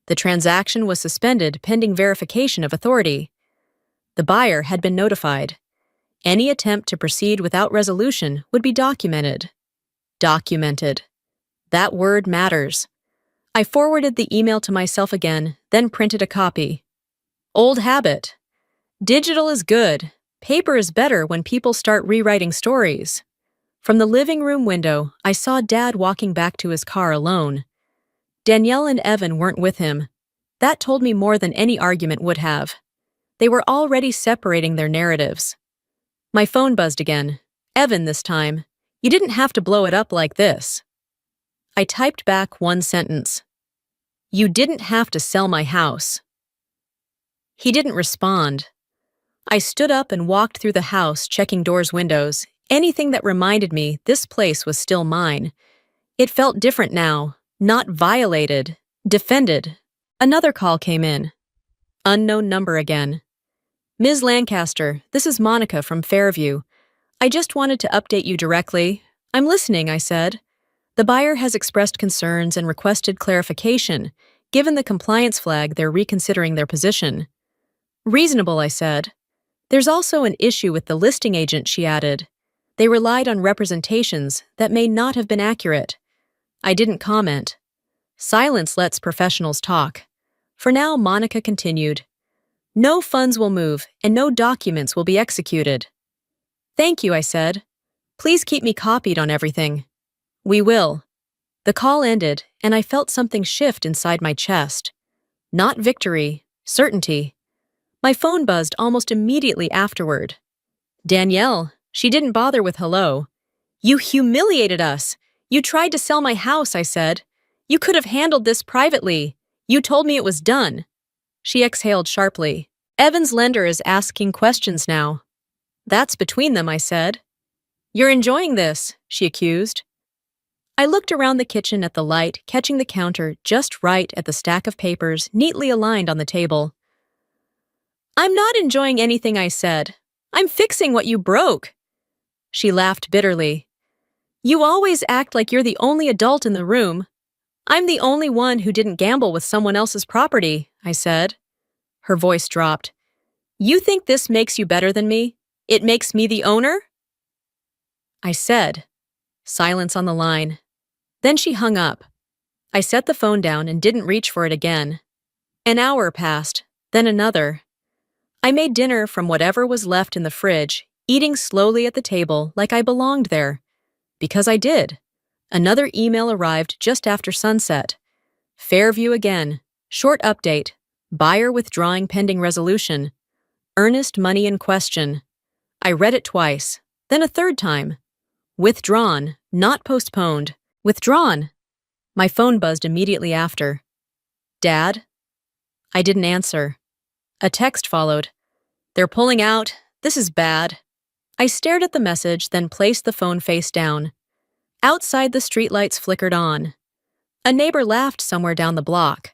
The transaction was suspended pending verification of authority. The buyer had been notified. Any attempt to proceed without resolution would be documented. Documented. That word matters. I forwarded the email to myself again, then printed a copy. Old habit. Digital is good. Paper is better when people start rewriting stories. From the living room window, I saw Dad walking back to his car alone. Danielle and Evan weren't with him. That told me more than any argument would have. They were already separating their narratives. My phone buzzed again. Evan this time. You didn't have to blow it up like this. I typed back one sentence. You didn't have to sell my house. He didn't respond. I stood up and walked through the house, checking doors, windows, anything that reminded me this place was still mine. It felt different now, not violated, defended. Another call came in. Unknown number again. Ms. Lancaster, this is Monica from Fairview. I just wanted to update you directly. I'm listening, I said. The buyer has expressed concerns and requested clarification. Given the compliance flag, they're reconsidering their position. Reasonable, I said. There's also an issue with the listing agent, she added. They relied on representations that may not have been accurate. I didn't comment. Silence lets professionals talk. For now, Monica continued. No funds will move and no documents will be executed. Thank you, I said. Please keep me copied on everything. We will. The call ended, and I felt something shift inside my chest. Not victory, certainty. My phone buzzed almost immediately afterward. Danielle, she didn't bother with hello. You humiliated us. You tried to sell my house, I said. You could have handled this privately. You told me it was done. She exhaled sharply. Evan's lender is asking questions now. That's between them, I said. You're enjoying this, she accused. I looked around the kitchen at the light, catching the counter just right at the stack of papers neatly aligned on the table. I'm not enjoying anything, I said. I'm fixing what you broke. She laughed bitterly. You always act like you're the only adult in the room. I'm the only one who didn't gamble with someone else's property, I said. Her voice dropped. You think this makes you better than me? It makes me the owner? I said. Silence on the line. Then she hung up. I set the phone down and didn't reach for it again. An hour passed, then another. I made dinner from whatever was left in the fridge, eating slowly at the table like I belonged there. Because I did. Another email arrived just after sunset. Fairview again. Short update. Buyer withdrawing pending resolution. Earnest money in question. I read it twice, then a third time. Withdrawn, not postponed. Withdrawn. My phone buzzed immediately after. Dad? I didn't answer. A text followed. They're pulling out. This is bad. I stared at the message, then placed the phone face down. Outside, the streetlights flickered on. A neighbor laughed somewhere down the block.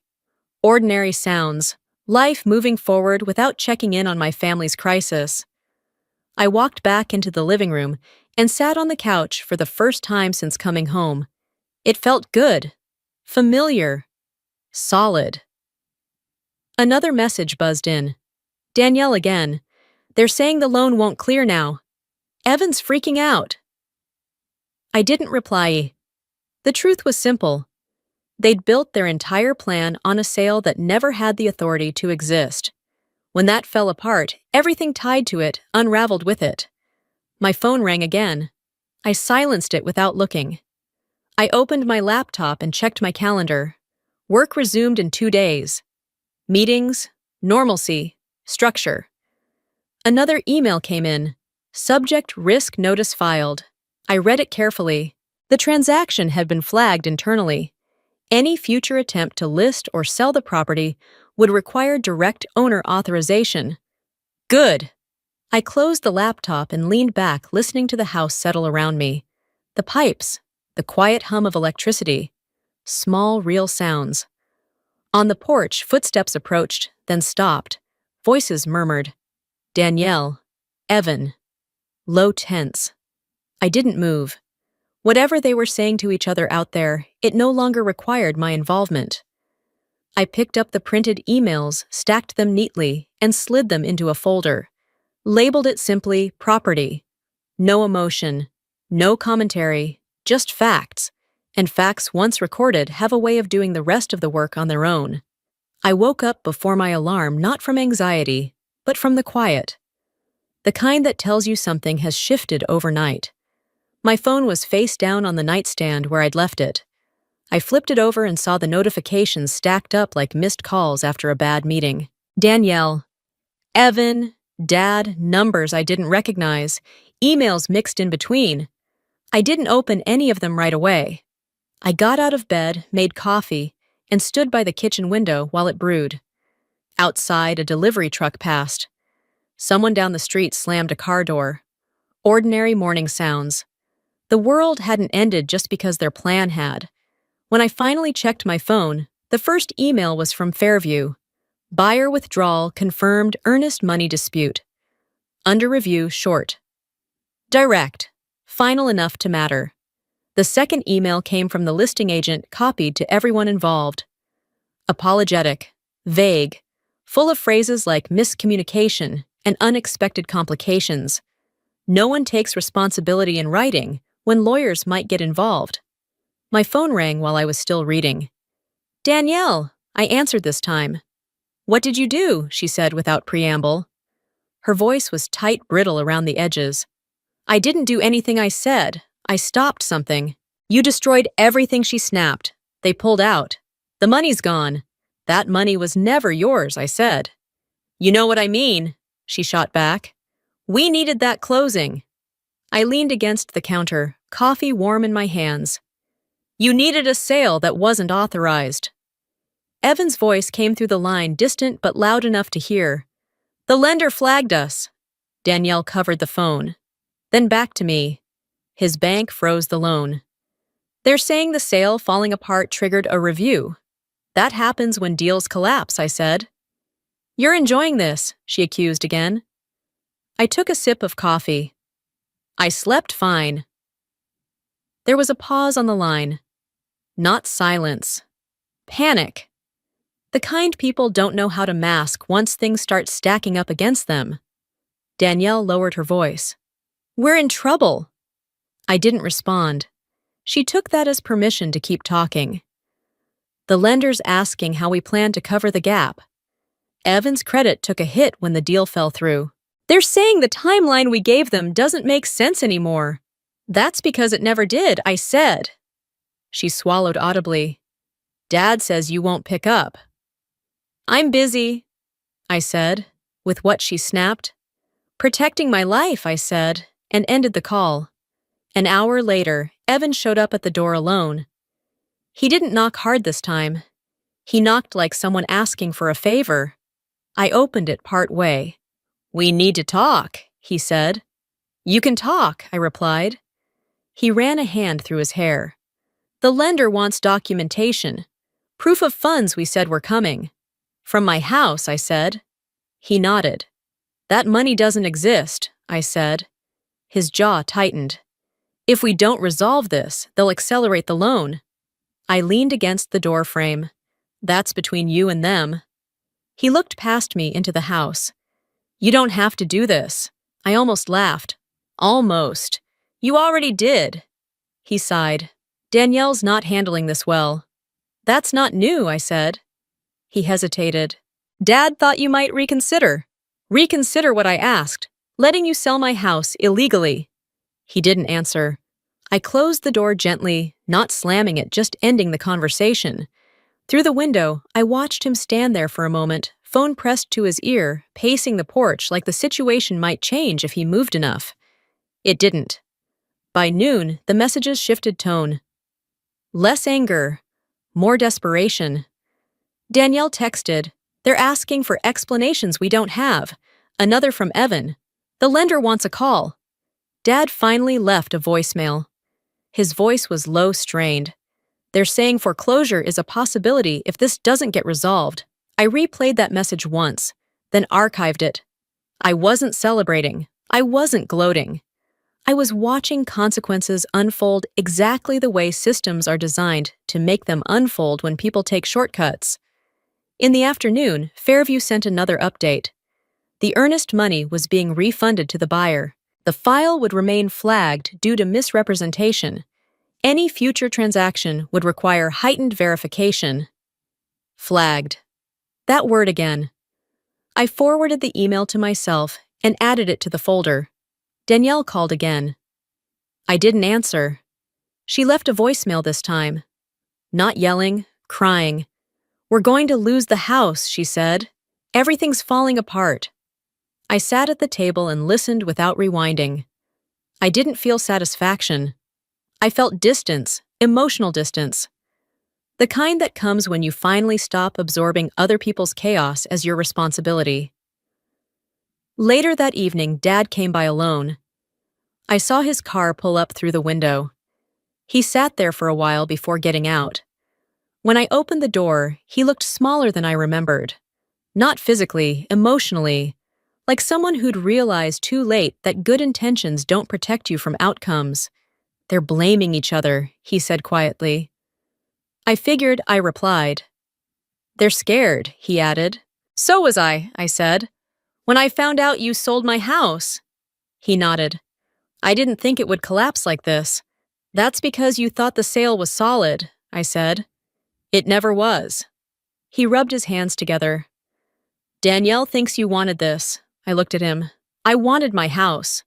Ordinary sounds, life moving forward without checking in on my family's crisis. I walked back into the living room and sat on the couch for the first time since coming home. It felt good, familiar, solid. Another message buzzed in. Danielle again. They're saying the loan won't clear now. Evan's freaking out. I didn't reply. The truth was simple. They'd built their entire plan on a sale that never had the authority to exist. When that fell apart, everything tied to it unraveled with it. My phone rang again. I silenced it without looking. I opened my laptop and checked my calendar. Work resumed in 2 days. Meetings, normalcy, structure. Another email came in. Subject risk notice filed. I read it carefully. The transaction had been flagged internally. Any future attempt to list or sell the property would require direct owner authorization. Good. I closed the laptop and leaned back, listening to the house settle around me. The pipes, the quiet hum of electricity. Small, real sounds. On the porch, footsteps approached, then stopped. Voices murmured. Danielle. Evan. Low tense. I didn't move. Whatever they were saying to each other out there, it no longer required my involvement. I picked up the printed emails, stacked them neatly, and slid them into a folder. Labeled it simply property. No emotion, no commentary, just facts. And facts once recorded have a way of doing the rest of the work on their own. I woke up before my alarm not from anxiety, but from the quiet. The kind that tells you something has shifted overnight. My phone was face down on the nightstand where I'd left it. I flipped it over and saw the notifications stacked up like missed calls after a bad meeting. Danielle. Evan. Dad. Numbers I didn't recognize. Emails mixed in between. I didn't open any of them right away. I got out of bed, made coffee, and stood by the kitchen window while it brewed. Outside, a delivery truck passed. Someone down the street slammed a car door. Ordinary morning sounds. The world hadn't ended just because their plan had. When I finally checked my phone, the first email was from Fairview. Buyer withdrawal confirmed, earnest money dispute. Under review, short. Direct. Final enough to matter. The second email came from the listing agent, copied to everyone involved. Apologetic. Vague. Full of phrases like miscommunication and unexpected complications. No one takes responsibility in writing when lawyers might get involved. My phone rang while I was still reading. Danielle, I answered this time. What did you do? She said without preamble. Her voice was tight, brittle around the edges. I didn't do anything I said. I stopped something. You destroyed everything, she snapped. They pulled out. The money's gone. That money was never yours, I said. You know what I mean, she shot back. We needed that closing. I leaned against the counter, coffee warm in my hands. You needed a sale that wasn't authorized. Evan's voice came through the line, distant but loud enough to hear. The lender flagged us. Danielle covered the phone. Then back to me. His bank froze the loan. They're saying the sale falling apart triggered a review. That happens when deals collapse, I said. You're enjoying this, she accused again. I took a sip of coffee. I slept fine. There was a pause on the line. Not silence. Panic. The kind people don't know how to mask once things start stacking up against them. Danielle lowered her voice. We're in trouble. I didn't respond. She took that as permission to keep talking. The lender's asking how we plan to cover the gap. Evan's credit took a hit when the deal fell through. They're saying the timeline we gave them doesn't make sense anymore. That's because it never did, I said. She swallowed audibly. Dad says you won't pick up. I'm busy, I said, with what she snapped. Protecting my life, I said, and ended the call. An hour later, Evan showed up at the door alone. He didn't knock hard this time. He knocked like someone asking for a favor. I opened it part way. We need to talk, he said. You can talk, I replied. He ran a hand through his hair. The lender wants documentation. Proof of funds we said were coming. From my house, I said. He nodded. That money doesn't exist, I said. His jaw tightened. If we don't resolve this, they'll accelerate the loan. I leaned against the door frame. That's between you and them. He looked past me into the house. You don't have to do this. I almost laughed. Almost. You already did. He sighed. Danielle's not handling this well. That's not new, I said. He hesitated. Dad thought you might reconsider. Reconsider what I asked, letting you sell my house illegally. He didn't answer. I closed the door gently, not slamming it, just ending the conversation. Through the window, I watched him stand there for a moment, phone pressed to his ear, pacing the porch like the situation might change if he moved enough. It didn't. By noon, the messages shifted tone. Less anger, more desperation. Danielle texted, They're asking for explanations we don't have. Another from Evan. The lender wants a call. Dad finally left a voicemail. His voice was low, strained. They're saying foreclosure is a possibility if this doesn't get resolved. I replayed that message once, then archived it. I wasn't celebrating. I wasn't gloating. I was watching consequences unfold exactly the way systems are designed to make them unfold when people take shortcuts. In the afternoon, Fairview sent another update. The earnest money was being refunded to the buyer. The file would remain flagged due to misrepresentation. Any future transaction would require heightened verification. Flagged. That word again. I forwarded the email to myself and added it to the folder. Danielle called again. I didn't answer. She left a voicemail this time. Not yelling, crying. We're going to lose the house, she said. Everything's falling apart. I sat at the table and listened without rewinding. I didn't feel satisfaction. I felt distance, emotional distance. The kind that comes when you finally stop absorbing other people's chaos as your responsibility. Later that evening, Dad came by alone. I saw his car pull up through the window. He sat there for a while before getting out. When I opened the door, he looked smaller than I remembered. Not physically, emotionally, like someone who'd realized too late that good intentions don't protect you from outcomes. They're blaming each other, he said quietly. I figured, I replied. They're scared, he added. So was I said. When I found out you sold my house. He nodded. I didn't think it would collapse like this. That's because you thought the sale was solid, I said. It never was. He rubbed his hands together. Danielle thinks you wanted this. I looked at him. I wanted my house.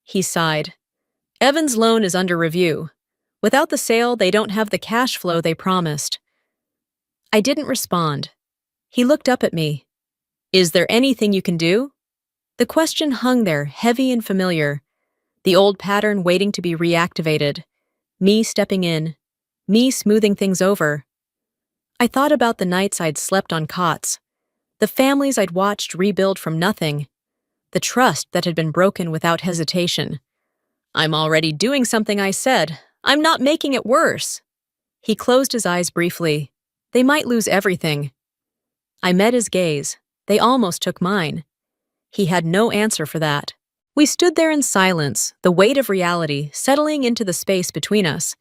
He sighed. Evan's loan is under review. Without the sale, they don't have the cash flow they promised. I didn't respond. He looked up at me. Is there anything you can do? The question hung there, heavy and familiar. The old pattern waiting to be reactivated. Me stepping in. Me smoothing things over. I thought about the nights I'd slept on cots. The families I'd watched rebuild from nothing. The trust that had been broken without hesitation. I'm already doing something, I said. I'm not making it worse. He closed his eyes briefly. They might lose everything. I met his gaze. They almost took mine. He had no answer for that. We stood there in silence, the weight of reality settling into the space between us.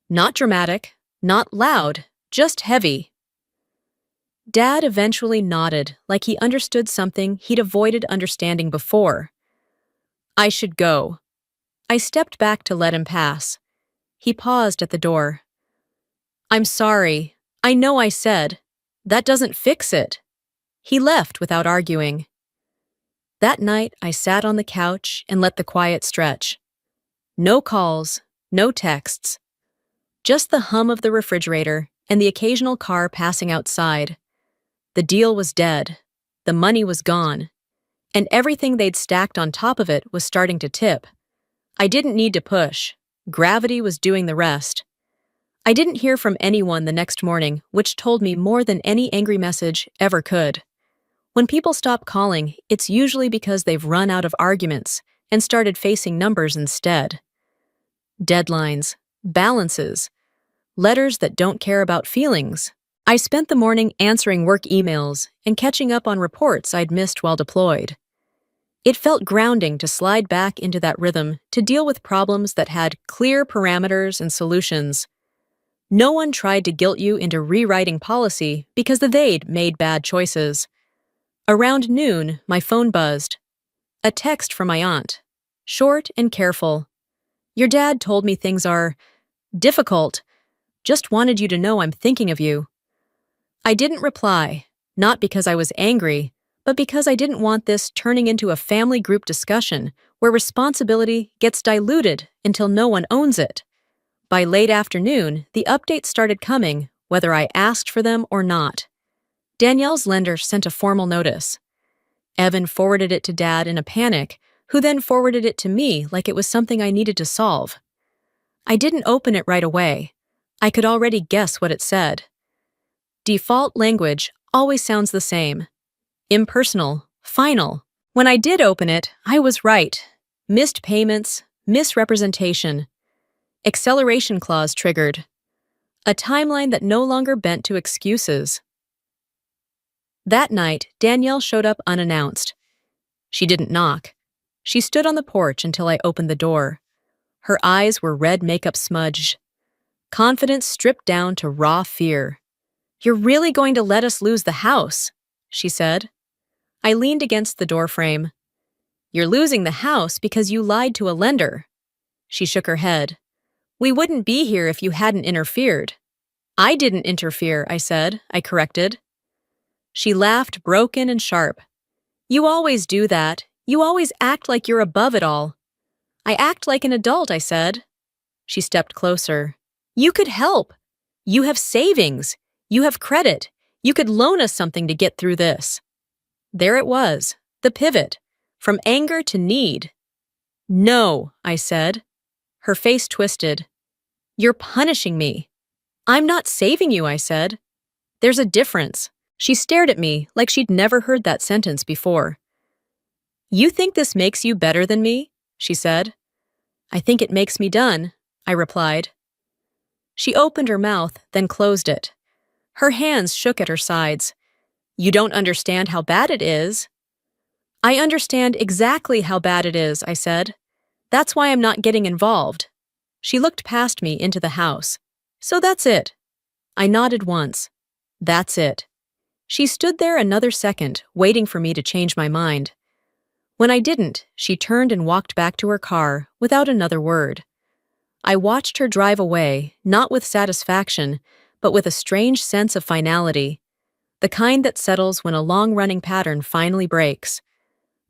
Not dramatic, not loud, just heavy. Dad eventually nodded, like he understood something he'd avoided understanding before. I should go. I stepped back to let him pass. He paused at the door. I'm sorry. I know I said. That doesn't fix it. He left without arguing. That night, I sat on the couch and let the quiet stretch. No calls, no texts. Just the hum of the refrigerator and the occasional car passing outside. The deal was dead. The money was gone. And everything they'd stacked on top of it was starting to tip. I didn't need to push. Gravity was doing the rest. I didn't hear from anyone the next morning, which told me more than any angry message ever could. When people stop calling, it's usually because they've run out of arguments and started facing numbers instead. Deadlines, balances, letters that don't care about feelings. I spent the morning answering work emails and catching up on reports I'd missed while deployed. It felt grounding to slide back into that rhythm to deal with problems that had clear parameters and solutions. No one tried to guilt you into rewriting policy because they'd made bad choices. Around noon, my phone buzzed. A text from my aunt. Short and careful. "Your dad told me things are difficult. Just wanted you to know I'm thinking of you." I didn't reply, not because I was angry, but because I didn't want this turning into a family group discussion where responsibility gets diluted until no one owns it. By late afternoon, the updates started coming, whether I asked for them or not. Danielle's lender sent a formal notice. Evan forwarded it to Dad in a panic, who then forwarded it to me like it was something I needed to solve. I didn't open it right away. I could already guess what it said. Default language always sounds the same. Impersonal, final. When I did open it, I was right. Missed payments, misrepresentation. Acceleration clause triggered. A timeline that no longer bent to excuses. That night, Danielle showed up unannounced. She didn't knock. She stood on the porch until I opened the door. Her eyes were red makeup smudged. Confidence stripped down to raw fear. "You're really going to let us lose the house," she said. I leaned against the doorframe. "You're losing the house because you lied to a lender." She shook her head. "We wouldn't be here if you hadn't interfered." "I didn't interfere," I said. I corrected. She laughed, broken and sharp. "You always do that. You always act like you're above it all." "I act like an adult," I said. She stepped closer. "You could help. You have savings. You have credit. You could loan us something to get through this." There it was, the pivot, from anger to need. "No," I said. Her face twisted. "You're punishing me." "I'm not saving you," I said. "There's a difference." She stared at me like she'd never heard that sentence before. "You think this makes you better than me?" she said. "I think it makes me done," I replied. She opened her mouth, then closed it. Her hands shook at her sides. "You don't understand how bad it is." "I understand exactly how bad it is," I said. "That's why I'm not getting involved." She looked past me into the house. "So that's it." I nodded once. "That's it." She stood there another second, waiting for me to change my mind. When I didn't, she turned and walked back to her car without another word. I watched her drive away, not with satisfaction, but with a strange sense of finality, the kind that settles when a long-running pattern finally breaks.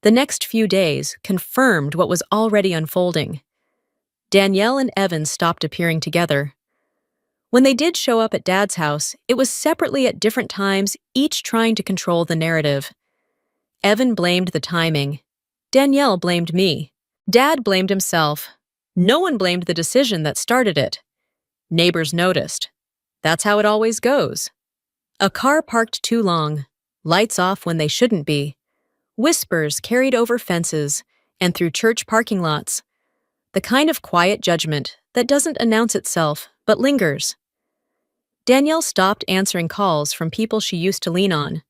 The next few days confirmed what was already unfolding. Danielle and Evan stopped appearing together. When they did show up at Dad's house, it was separately at different times, each trying to control the narrative. Evan blamed the timing. Danielle blamed me. Dad blamed himself. No one blamed the decision that started it. Neighbors noticed. That's how it always goes. A car parked too long, lights off when they shouldn't be. Whispers carried over fences and through church parking lots. The kind of quiet judgment that doesn't announce itself but lingers. Danielle stopped answering calls from people she used to lean on.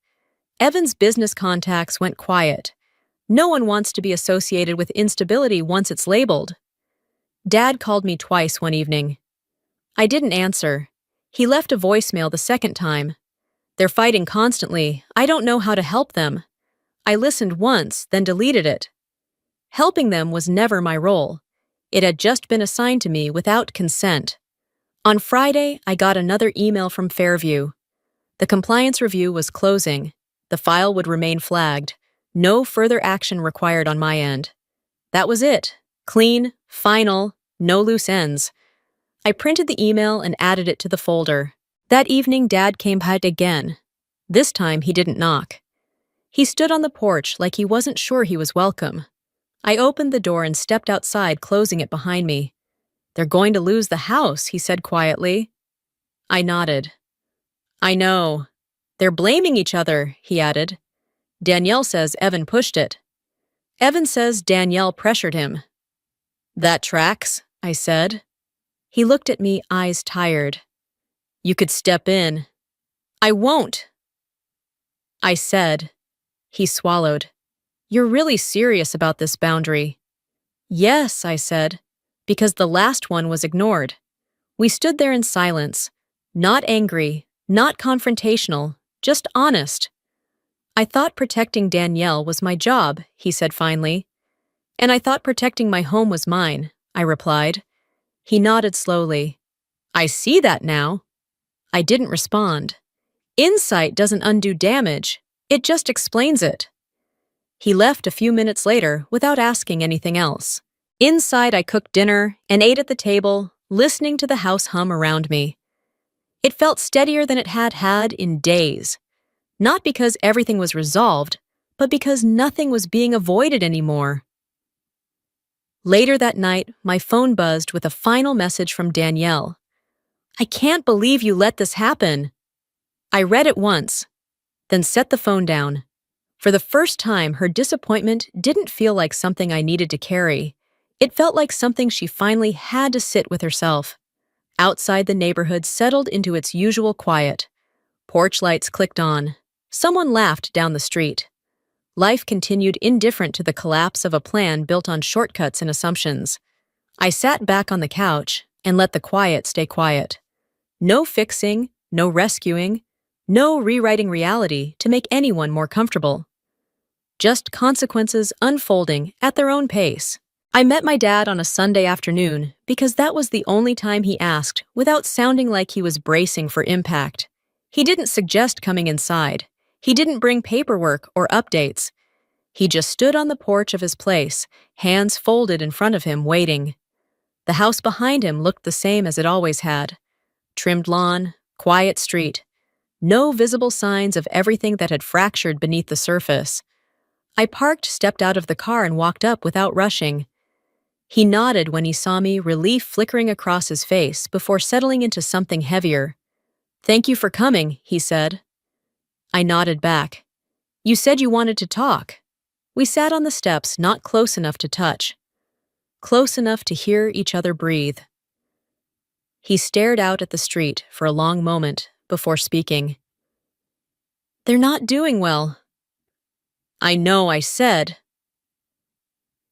Evan's business contacts went quiet. No one wants to be associated with instability once it's labeled. Dad called me twice one evening. I didn't answer. He left a voicemail the second time. "They're fighting constantly. I don't know how to help them." I listened once, then deleted it. Helping them was never my role. It had just been assigned to me without consent. On Friday, I got another email from Fairview. The compliance review was closing. The file would remain flagged. No further action required on my end. That was it. Clean, final, no loose ends. I printed the email and added it to the folder. That evening, Dad came back again. This time, he didn't knock. He stood on the porch like he wasn't sure he was welcome. I opened the door and stepped outside, closing it behind me. "They're going to lose the house," he said quietly. I nodded. "I know. They're blaming each other," he added. "Danielle says Evan pushed it. Evan says Danielle pressured him." "That tracks," I said. He looked at me, eyes tired. "You could step in." "I won't," I said. He swallowed. "You're really serious about this boundary?" "Yes," I said, because the last one was ignored. We stood there in silence, not angry, not confrontational, just honest. "I thought protecting Danielle was my job," he said finally. "And I thought protecting my home was mine," I replied. He nodded slowly. "I see that now." I didn't respond. Insight doesn't undo damage, it just explains it. He left a few minutes later without asking anything else. Inside, I cooked dinner and ate at the table, listening to the house hum around me. It felt steadier than it had in days. Not because everything was resolved, but because nothing was being avoided anymore. Later that night, my phone buzzed with a final message from Danielle. "I can't believe you let this happen." I read it once, then set the phone down. For the first time, her disappointment didn't feel like something I needed to carry. It felt like something she finally had to sit with herself. Outside, the neighborhood settled into its usual quiet. Porch lights clicked on. Someone laughed down the street. Life continued indifferent to the collapse of a plan built on shortcuts and assumptions. I sat back on the couch and let the quiet stay quiet. No fixing, no rescuing, no rewriting reality to make anyone more comfortable. Just consequences unfolding at their own pace. I met my dad on a Sunday afternoon because that was the only time he asked without sounding like he was bracing for impact. He didn't suggest coming inside. He didn't bring paperwork or updates. He just stood on the porch of his place, hands folded in front of him, waiting. The house behind him looked the same as it always had. Trimmed lawn, quiet street. No visible signs of everything that had fractured beneath the surface. I parked, stepped out of the car, and walked up without rushing. He nodded when he saw me, relief flickering across his face before settling into something heavier. "Thank you for coming," he said. I nodded back. "You said you wanted to talk." We sat on the steps, not close enough to touch. Close enough to hear each other breathe. He stared out at the street for a long moment before speaking. "They're not doing well." "I know," I said.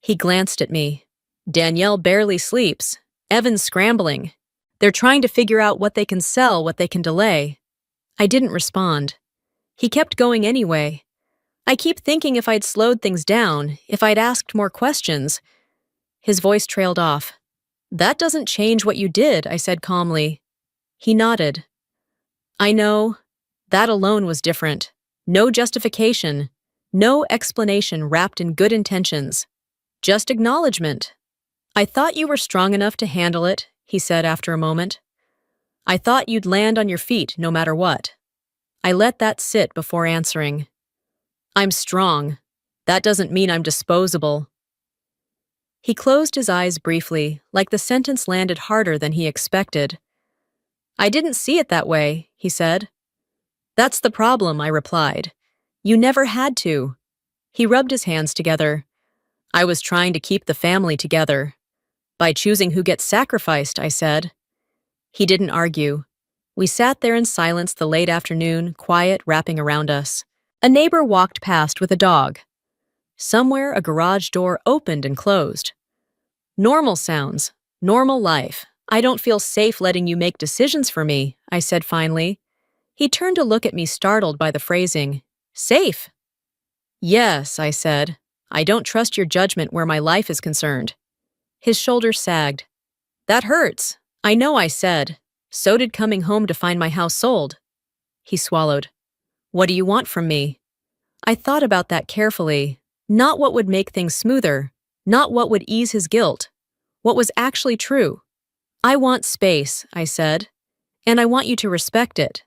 He glanced at me. "Danielle barely sleeps. Evan's scrambling. They're trying to figure out what they can sell, what they can delay." I didn't respond. He kept going anyway. I keep thinking if I'd slowed things down, if I'd asked more questions. His voice trailed off. "That doesn't change what you did," I said calmly. He nodded. "I know. That alone was different. No justification. No explanation wrapped in good intentions. Just acknowledgement." "I thought you were strong enough to handle it," he said after a moment. "I thought you'd land on your feet no matter what." I let that sit before answering. "I'm strong. That doesn't mean I'm disposable." He closed his eyes briefly, like the sentence landed harder than he expected. "I didn't see it that way," he said. "That's the problem," I replied. "You never had to." He rubbed his hands together. "I was trying to keep the family together. By choosing who gets sacrificed," I said. He didn't argue. We sat there in silence the late afternoon, quiet wrapping around us. A neighbor walked past with a dog. Somewhere a garage door opened and closed. "Normal sounds, normal life. I don't feel safe letting you make decisions for me," I said finally. He turned to look at me, startled by the phrasing. "Safe?" "Yes," I said. "I don't trust your judgment where my life is concerned." His shoulders sagged. "That hurts." "I know," I said. "So did coming home to find my house sold." He swallowed. "What do you want from me?" I thought about that carefully. Not what would make things smoother. Not what would ease his guilt. What was actually true. I want space, I said, and I want you to respect it.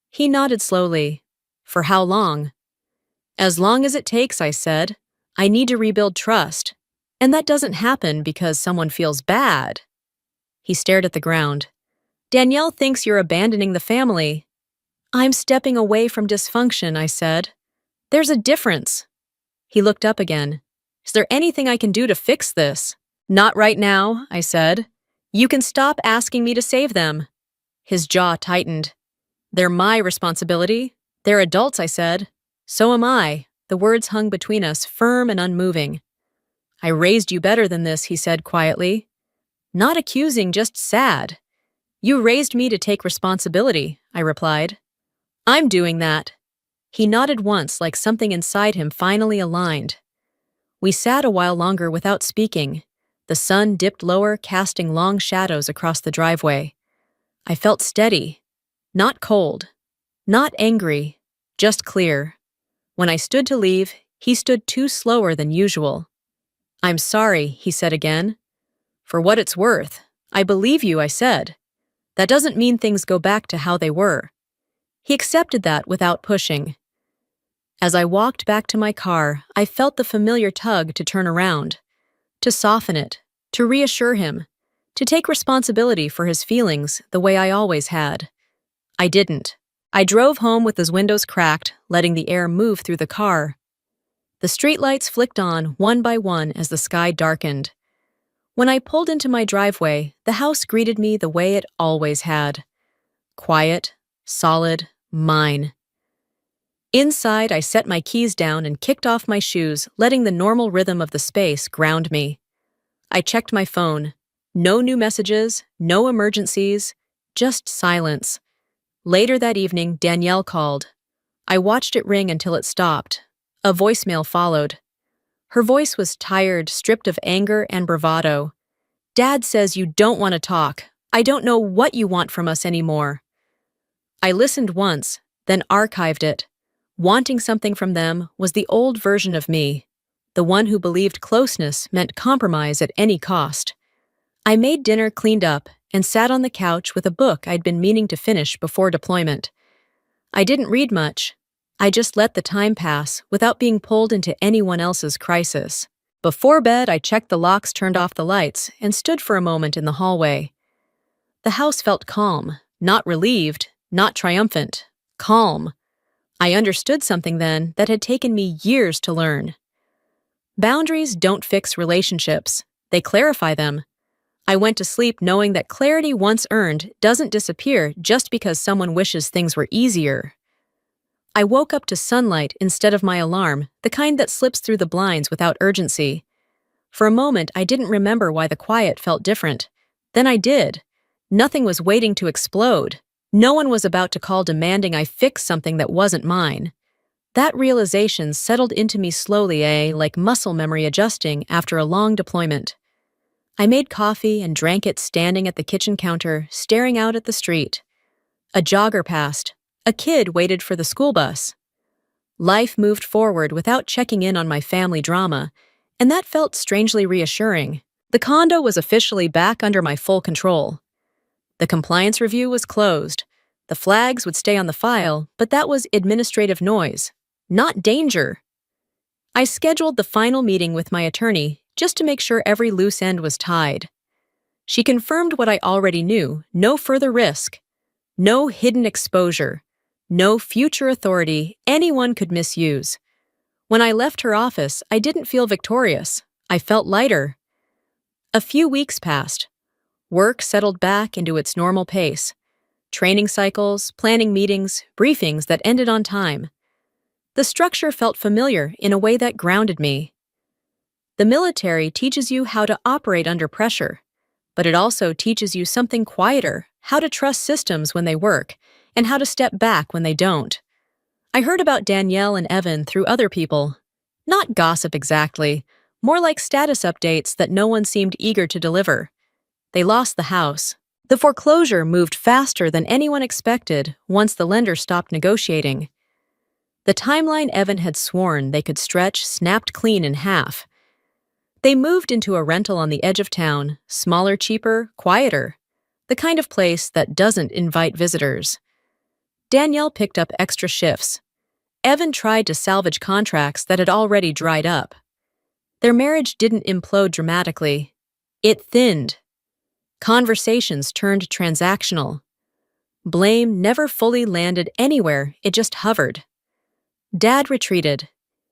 He nodded slowly. For how long? As long as it takes, I said. I need to rebuild trust. And that doesn't happen because someone feels bad. He stared at the ground. Danielle thinks you're abandoning the family. I'm stepping away from dysfunction, I said. There's a difference. He looked up again. Is there anything I can do to fix this? Not right now, I said. You can stop asking me to save them. His jaw tightened. They're my responsibility. They're adults, I said. So am I. The words hung between us, firm and unmoving. I raised you better than this, he said quietly. Not accusing, just sad. You raised me to take responsibility, I replied. I'm doing that. He nodded once like something inside him finally aligned. We sat a while longer without speaking. The sun dipped lower, casting long shadows across the driveway. I felt steady. Not cold. Not angry. Just clear. When I stood to leave, he stood too slower than usual. I'm sorry, he said again. For what it's worth. I believe you, I said. That doesn't mean things go back to how they were. He accepted that without pushing. As I walked back to my car, I felt the familiar tug to turn around, to soften it, to reassure him, to take responsibility for his feelings the way I always had. I didn't. I drove home with his windows cracked, letting the air move through the car. The streetlights flicked on one by one as the sky darkened. When I pulled into my driveway, the house greeted me the way it always had. Quiet, solid, mine. Inside, I set my keys down and kicked off my shoes, letting the normal rhythm of the space ground me. I checked my phone. No new messages, no emergencies, just silence. Later that evening, Danielle called. I watched it ring until it stopped. A voicemail followed. Her voice was tired, stripped of anger and bravado. Dad says you don't want to talk. I don't know what you want from us anymore. I listened once, then archived it. Wanting something from them was the old version of me, the one who believed closeness meant compromise at any cost. I made dinner, cleaned up, and sat on the couch with a book I'd been meaning to finish before deployment. I didn't read much. I just let the time pass without being pulled into anyone else's crisis. Before bed, I checked the locks, turned off the lights, and stood for a moment in the hallway. The house felt calm, not relieved, not triumphant, calm. I understood something then that had taken me years to learn. Boundaries don't fix relationships, they clarify them. I went to sleep knowing that clarity once earned doesn't disappear just because someone wishes things were easier. I woke up to sunlight instead of my alarm, the kind that slips through the blinds without urgency. For a moment, I didn't remember why the quiet felt different. Then I did. Nothing was waiting to explode. No one was about to call demanding I fix something that wasn't mine. That realization settled into me slowly, like muscle memory adjusting after a long deployment. I made coffee and drank it standing at the kitchen counter, staring out at the street. A jogger passed. A kid waited for the school bus. Life moved forward without checking in on my family drama, and that felt strangely reassuring. The condo was officially back under my full control. The compliance review was closed. The flags would stay on the file, but that was administrative noise, not danger. I scheduled the final meeting with my attorney just to make sure every loose end was tied. She confirmed what I already knew: no further risk, no hidden exposure, no future authority anyone could misuse. When I left her office, I didn't feel victorious. I felt lighter. A few weeks passed. Work settled back into its normal pace. Training cycles, planning meetings, briefings that ended on time. The structure felt familiar in a way that grounded me. The military teaches you how to operate under pressure, but it also teaches you something quieter: how to trust systems when they work, and how to step back when they don't. I heard about Danielle and Evan through other people. Not gossip exactly, more like status updates that no one seemed eager to deliver. They lost the house. The foreclosure moved faster than anyone expected once the lender stopped negotiating. The timeline Evan had sworn they could stretch snapped clean in half. They moved into a rental on the edge of town, smaller, cheaper, quieter. the kind of place that doesn't invite visitors. Danielle picked up extra shifts. Evan tried to salvage contracts that had already dried up. Their marriage didn't implode dramatically. It thinned. Conversations turned transactional. Blame never fully landed anywhere, it just hovered. Dad retreated.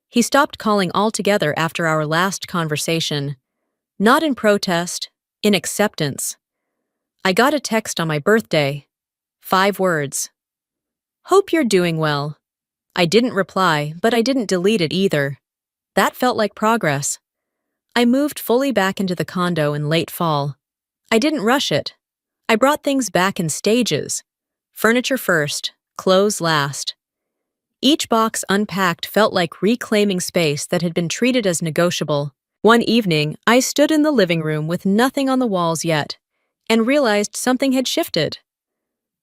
He stopped calling altogether after our last conversation. Not in protest, in acceptance. I got a text on my birthday. 5 words. "Hope you're doing well." I didn't reply, but I didn't delete it either. That felt like progress. I moved fully back into the condo in late fall. I didn't rush it. I brought things back in stages. Furniture first, clothes last. Each box unpacked felt like reclaiming space that had been treated as negotiable. One evening, I stood in the living room with nothing on the walls yet, and realized something had shifted.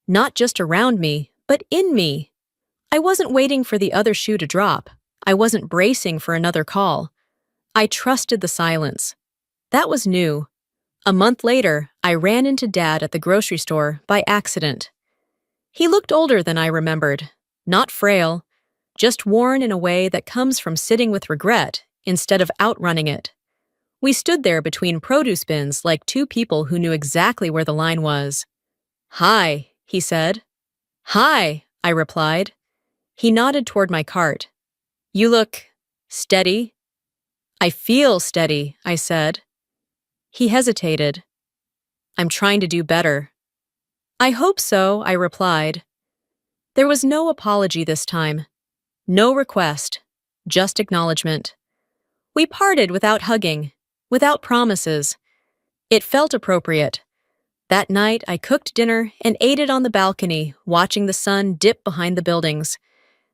Not just around me, but in me. I wasn't waiting for the other shoe to drop. I wasn't bracing for another call. I trusted the silence. That was new. A month later, I ran into Dad at the grocery store by accident. He looked older than I remembered, not frail, just worn in a way that comes from sitting with regret instead of outrunning it. We stood there between produce bins like two people who knew exactly where the line was. "Hi," he said. "Hi," I replied. He nodded toward my cart. "You look steady." "I feel steady," I said. He hesitated. "I'm trying to do better." "I hope so," I replied. There was no apology this time. No request, just acknowledgement. We parted without hugging, without promises. It felt appropriate. That night, I cooked dinner and ate it on the balcony, watching the sun dip behind the buildings.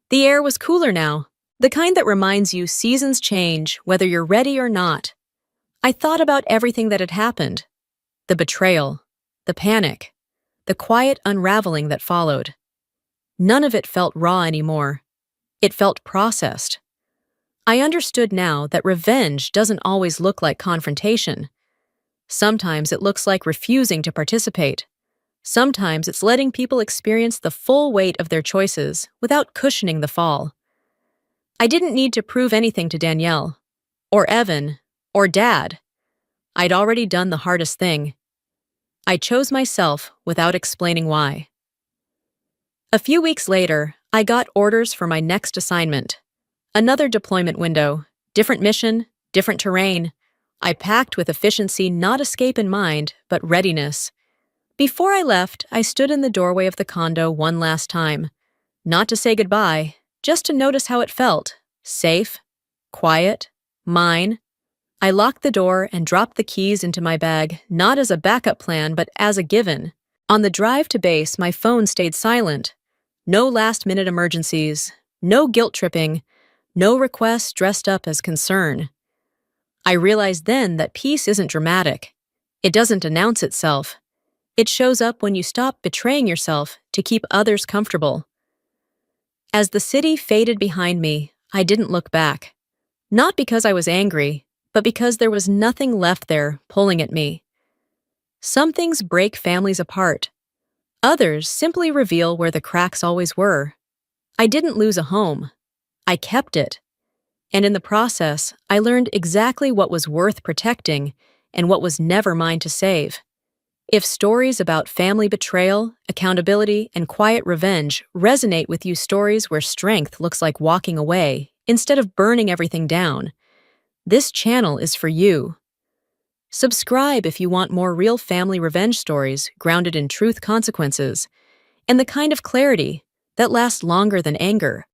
The air was cooler now, the kind that reminds you seasons change, whether you're ready or not. I thought about everything that had happened. The betrayal, the panic, the quiet unraveling that followed. None of it felt raw anymore. It felt processed. I understood now that revenge doesn't always look like confrontation. Sometimes it looks like refusing to participate. Sometimes it's letting people experience the full weight of their choices without cushioning the fall. I didn't need to prove anything to Danielle, or Evan, or Dad. I'd already done the hardest thing. I chose myself without explaining why. A few weeks later, I got orders for my next assignment. Another deployment window, different mission, different terrain. I packed with efficiency, not escape in mind, but readiness. Before I left, I stood in the doorway of the condo one last time. Not to say goodbye, just to notice how it felt. Safe, quiet, mine. I locked the door and dropped the keys into my bag, not as a backup plan, but as a given. On the drive to base, my phone stayed silent. No last-minute emergencies, no guilt-tripping, no requests dressed up as concern. I realized then that peace isn't dramatic. It doesn't announce itself. It shows up when you stop betraying yourself to keep others comfortable. As the city faded behind me, I didn't look back. Not because I was angry, but because there was nothing left there pulling at me. Some things break families apart. Others simply reveal where the cracks always were. I didn't lose a home. I kept it. And in the process, I learned exactly what was worth protecting and what was never mine to save. If stories about family betrayal, accountability, and quiet revenge resonate with you, stories where strength looks like walking away instead of burning everything down, this channel is for you. Subscribe if you want more real family revenge stories grounded in truth, consequences, and the kind of clarity that lasts longer than anger.